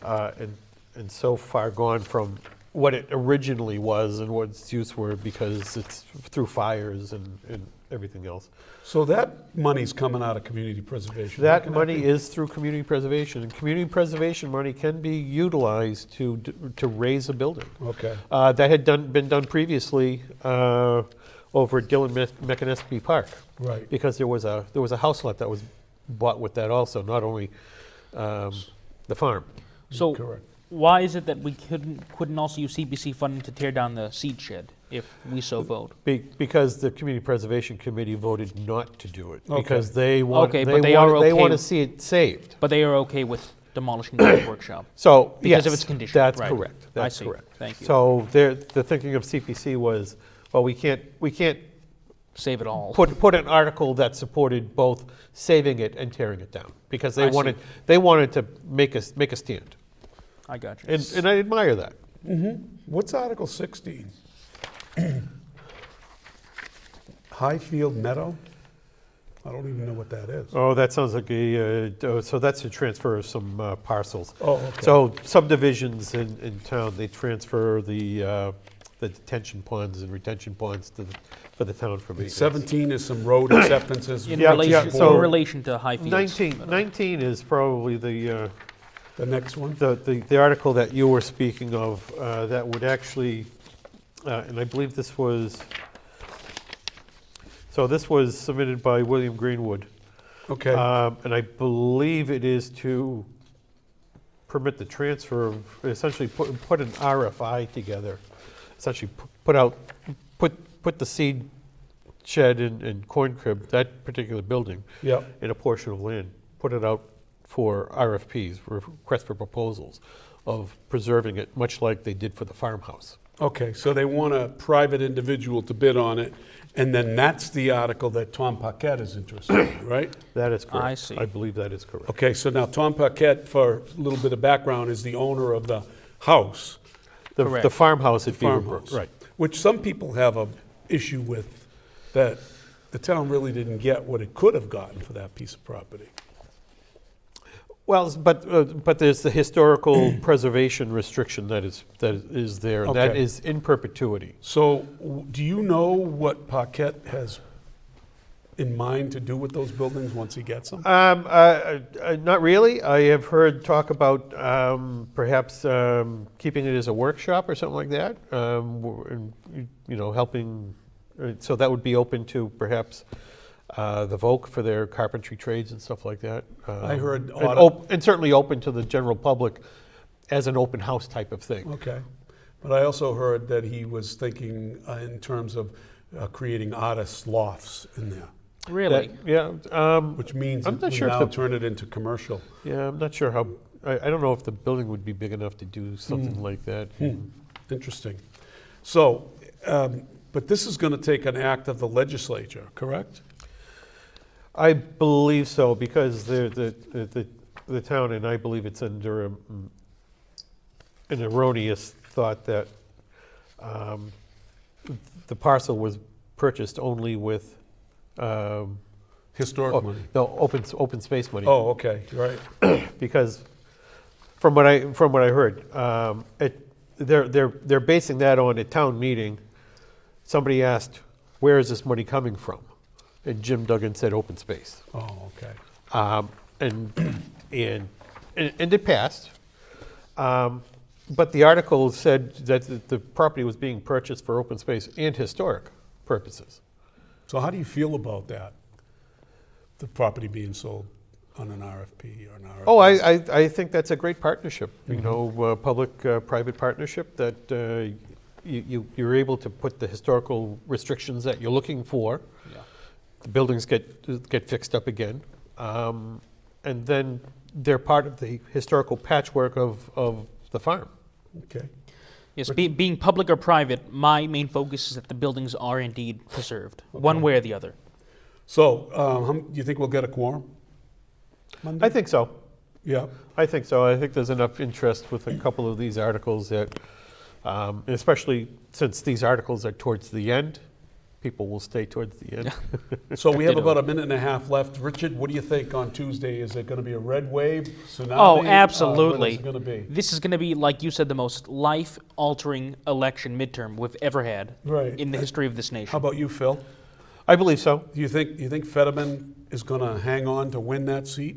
[SPEAKER 3] and so far gone from what it originally was and what its use were because it's through fires and everything else.
[SPEAKER 1] So that money's coming out of community preservation.
[SPEAKER 3] That money is through community preservation, and community preservation money can be utilized to raise a building.
[SPEAKER 1] Okay.
[SPEAKER 3] That had been done previously over at Dillon Mechanesky Park.
[SPEAKER 1] Right.
[SPEAKER 3] Because there was a house lot that was bought with that also, not only the farm.
[SPEAKER 4] So
[SPEAKER 1] Correct.
[SPEAKER 4] why is it that we couldn't also use CPC funding to tear down the seed shed if we so vote?
[SPEAKER 3] Because the Community Preservation Committee voted not to do it.
[SPEAKER 1] Okay.
[SPEAKER 3] Because they want
[SPEAKER 4] Okay, but they are okay
[SPEAKER 3] want to
[SPEAKER 4] with-
[SPEAKER 3] see it saved.
[SPEAKER 4] But they are okay with demolishing the workshop.
[SPEAKER 3] So
[SPEAKER 4] Because
[SPEAKER 3] yes,
[SPEAKER 4] of its condition,
[SPEAKER 3] That's
[SPEAKER 4] right.
[SPEAKER 3] correct.
[SPEAKER 4] I
[SPEAKER 3] That's
[SPEAKER 4] see.
[SPEAKER 3] correct.
[SPEAKER 4] Thank you.
[SPEAKER 3] So the thinking of CPC was, well, we can't
[SPEAKER 4] Save it all.
[SPEAKER 3] put an article that supported both saving it and tearing it down because
[SPEAKER 4] I see.
[SPEAKER 3] they wanted to make a stand,
[SPEAKER 4] I got you.
[SPEAKER 3] and I admire that.
[SPEAKER 1] What's Article 16? Highfield Meadow? I don't even know what that is.
[SPEAKER 3] Oh, that sounds like so that's a transfer of some parcels.
[SPEAKER 1] Oh, okay.
[SPEAKER 3] So subdivisions in town, they transfer the detention ponds and retention ponds for the town for maintenance.
[SPEAKER 1] 17 is some road acceptances.
[SPEAKER 4] In
[SPEAKER 3] Yeah,
[SPEAKER 4] relation,
[SPEAKER 3] so
[SPEAKER 4] in relation to Highfields.
[SPEAKER 3] 19 is probably the
[SPEAKER 1] next one?
[SPEAKER 3] the article that you were speaking of that would actually, and I believe this was submitted by William Greenwood.
[SPEAKER 1] Okay.
[SPEAKER 3] And I believe it is to permit the transfer of, essentially put an RFI together, essentially put the seed shed and corn crib, that particular building,
[SPEAKER 1] Yep.
[SPEAKER 3] in a portion of land, put it out for RFPs, requests for proposals, of preserving it, much like they did for the farmhouse.
[SPEAKER 1] Okay, so they want a private individual to bid on it, and then that's the article that Tom Paquette is interested in, right?
[SPEAKER 3] That is correct.
[SPEAKER 4] I see.
[SPEAKER 3] I believe that is correct.
[SPEAKER 1] Okay, so now Tom Paquette, for a little bit of background, is the owner of the house,
[SPEAKER 3] The
[SPEAKER 4] Correct.
[SPEAKER 3] farmhouse at Beaverbrook,
[SPEAKER 1] farmhouse.
[SPEAKER 3] right.
[SPEAKER 1] Which some people have a issue with, that the town really didn't get what it could have gotten for that piece of property.
[SPEAKER 3] Well, but there's the historical preservation restriction that is there, and that
[SPEAKER 1] Okay.
[SPEAKER 3] is in perpetuity.
[SPEAKER 1] So, do you know what Paquette has in mind to do with those buildings once he gets them?
[SPEAKER 3] Not really. I have heard talk about perhaps keeping it as a workshop or something like that. Helping. So that would be open to perhaps the Volk for their carpentry trades and stuff like that.
[SPEAKER 1] I heard
[SPEAKER 3] and certainly open to the general public as an open house type of thing.
[SPEAKER 1] Okay. But I also heard that he was thinking in terms of creating artist lofts in there,
[SPEAKER 4] Really?
[SPEAKER 1] which means
[SPEAKER 3] I'm
[SPEAKER 1] it
[SPEAKER 3] not
[SPEAKER 1] would
[SPEAKER 3] sure if
[SPEAKER 1] now
[SPEAKER 3] the-
[SPEAKER 1] turn it into commercial.
[SPEAKER 3] Yeah, I'm not sure how. I don't know if the building would be big enough to do something like that.
[SPEAKER 1] Interesting. So, but this is going to take an act of the legislature, correct?
[SPEAKER 3] I believe so, because the town, and I believe it's under an erroneous thought that the parcel was purchased only with
[SPEAKER 1] Historic money.
[SPEAKER 3] no open space money.
[SPEAKER 1] Oh, okay, right.
[SPEAKER 3] Because from what I heard, they're basing that on a town meeting. Somebody asked, "Where is this money coming from?" And Jim Duggan said, "Open space."
[SPEAKER 1] Oh, okay.
[SPEAKER 3] And it passed. But the article said that the property was being purchased for open space and historic purposes.
[SPEAKER 1] So how do you feel about that? The property being sold on an RFP or an RFP?
[SPEAKER 3] Oh, I think that's a great partnership, public-private partnership that you're able to put the historical restrictions that you're looking for.
[SPEAKER 4] Yeah.
[SPEAKER 3] The buildings get fixed up again. And then they're part of the historical patchwork of the farm.
[SPEAKER 1] Okay.
[SPEAKER 4] Yes, being public or private, my main focus is that the buildings are indeed preserved, one way or the other.
[SPEAKER 1] So, do you think we'll get a quorum Monday?
[SPEAKER 3] I think so.
[SPEAKER 1] Yeah.
[SPEAKER 3] I think so. I think there's enough interest with a couple of these articles that, especially since these articles are towards the end, people will stay towards the end.
[SPEAKER 1] So we have
[SPEAKER 4] Ditto.
[SPEAKER 1] about a minute and a half left. Richard, what do you think on Tuesday? Is it going to be a red wave, tsunami?
[SPEAKER 4] Oh, absolutely.
[SPEAKER 1] What is it going to be?
[SPEAKER 4] This is going to be, like you said, the most life-altering election midterm we've ever had
[SPEAKER 1] Right.
[SPEAKER 4] in the history of this nation.
[SPEAKER 1] How about you, Phil?
[SPEAKER 3] I believe so.
[SPEAKER 1] Do you think Fetterman is going to hang on to win that seat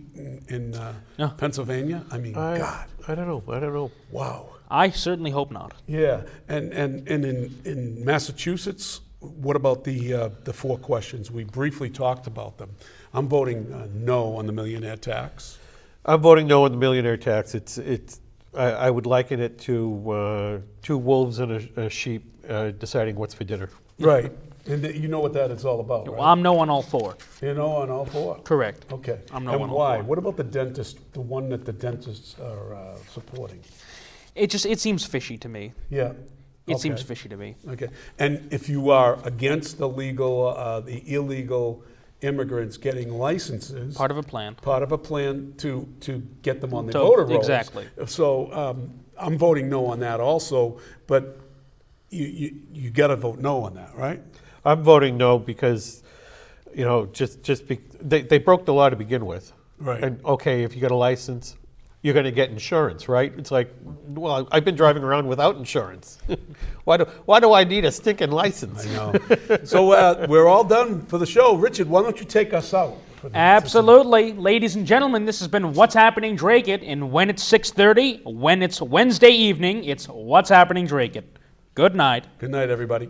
[SPEAKER 1] in
[SPEAKER 4] No.
[SPEAKER 1] Pennsylvania? I mean, God,
[SPEAKER 3] I don't know.
[SPEAKER 1] wow.
[SPEAKER 4] I certainly hope not.
[SPEAKER 1] Yeah, and in Massachusetts, what about the four questions? We briefly talked about them. I'm voting no on the millionaire tax.
[SPEAKER 3] I'm voting no on the millionaire tax. I would liken it to two wolves and a sheep deciding what's for dinner.
[SPEAKER 1] Right, and you know what that is all about, right?
[SPEAKER 4] I'm no on all four.
[SPEAKER 1] You know on all four?
[SPEAKER 4] Correct.
[SPEAKER 1] Okay.
[SPEAKER 4] I'm no
[SPEAKER 1] and
[SPEAKER 4] on all
[SPEAKER 1] why?
[SPEAKER 4] four.
[SPEAKER 1] What about the dentist, the one that the dentists are supporting?
[SPEAKER 4] It seems fishy to me.
[SPEAKER 1] Yeah.
[SPEAKER 4] It seems
[SPEAKER 1] Okay.
[SPEAKER 4] fishy to me.
[SPEAKER 1] Okay. And if you are against the illegal immigrants getting licenses,
[SPEAKER 4] Part of a plan.
[SPEAKER 1] to get them on the
[SPEAKER 4] To-
[SPEAKER 1] voter rolls.
[SPEAKER 4] exactly.
[SPEAKER 1] So I'm voting no on that also, but you got to vote no on that, right?
[SPEAKER 3] I'm voting no because, they broke the law to begin with.
[SPEAKER 1] Right.
[SPEAKER 3] And okay, if you get a license, you're going to get insurance, right? It's like, well, I've been driving around without insurance. Why do I need a stinking license?
[SPEAKER 1] I know. So we're all done for the show. Richard, why don't you take us out?
[SPEAKER 4] Absolutely. Ladies and gentlemen, this has been What's Happening Dracut, and when it's 6:30, when it's Wednesday evening, it's What's Happening Dracut. Good night.
[SPEAKER 1] Good night, everybody.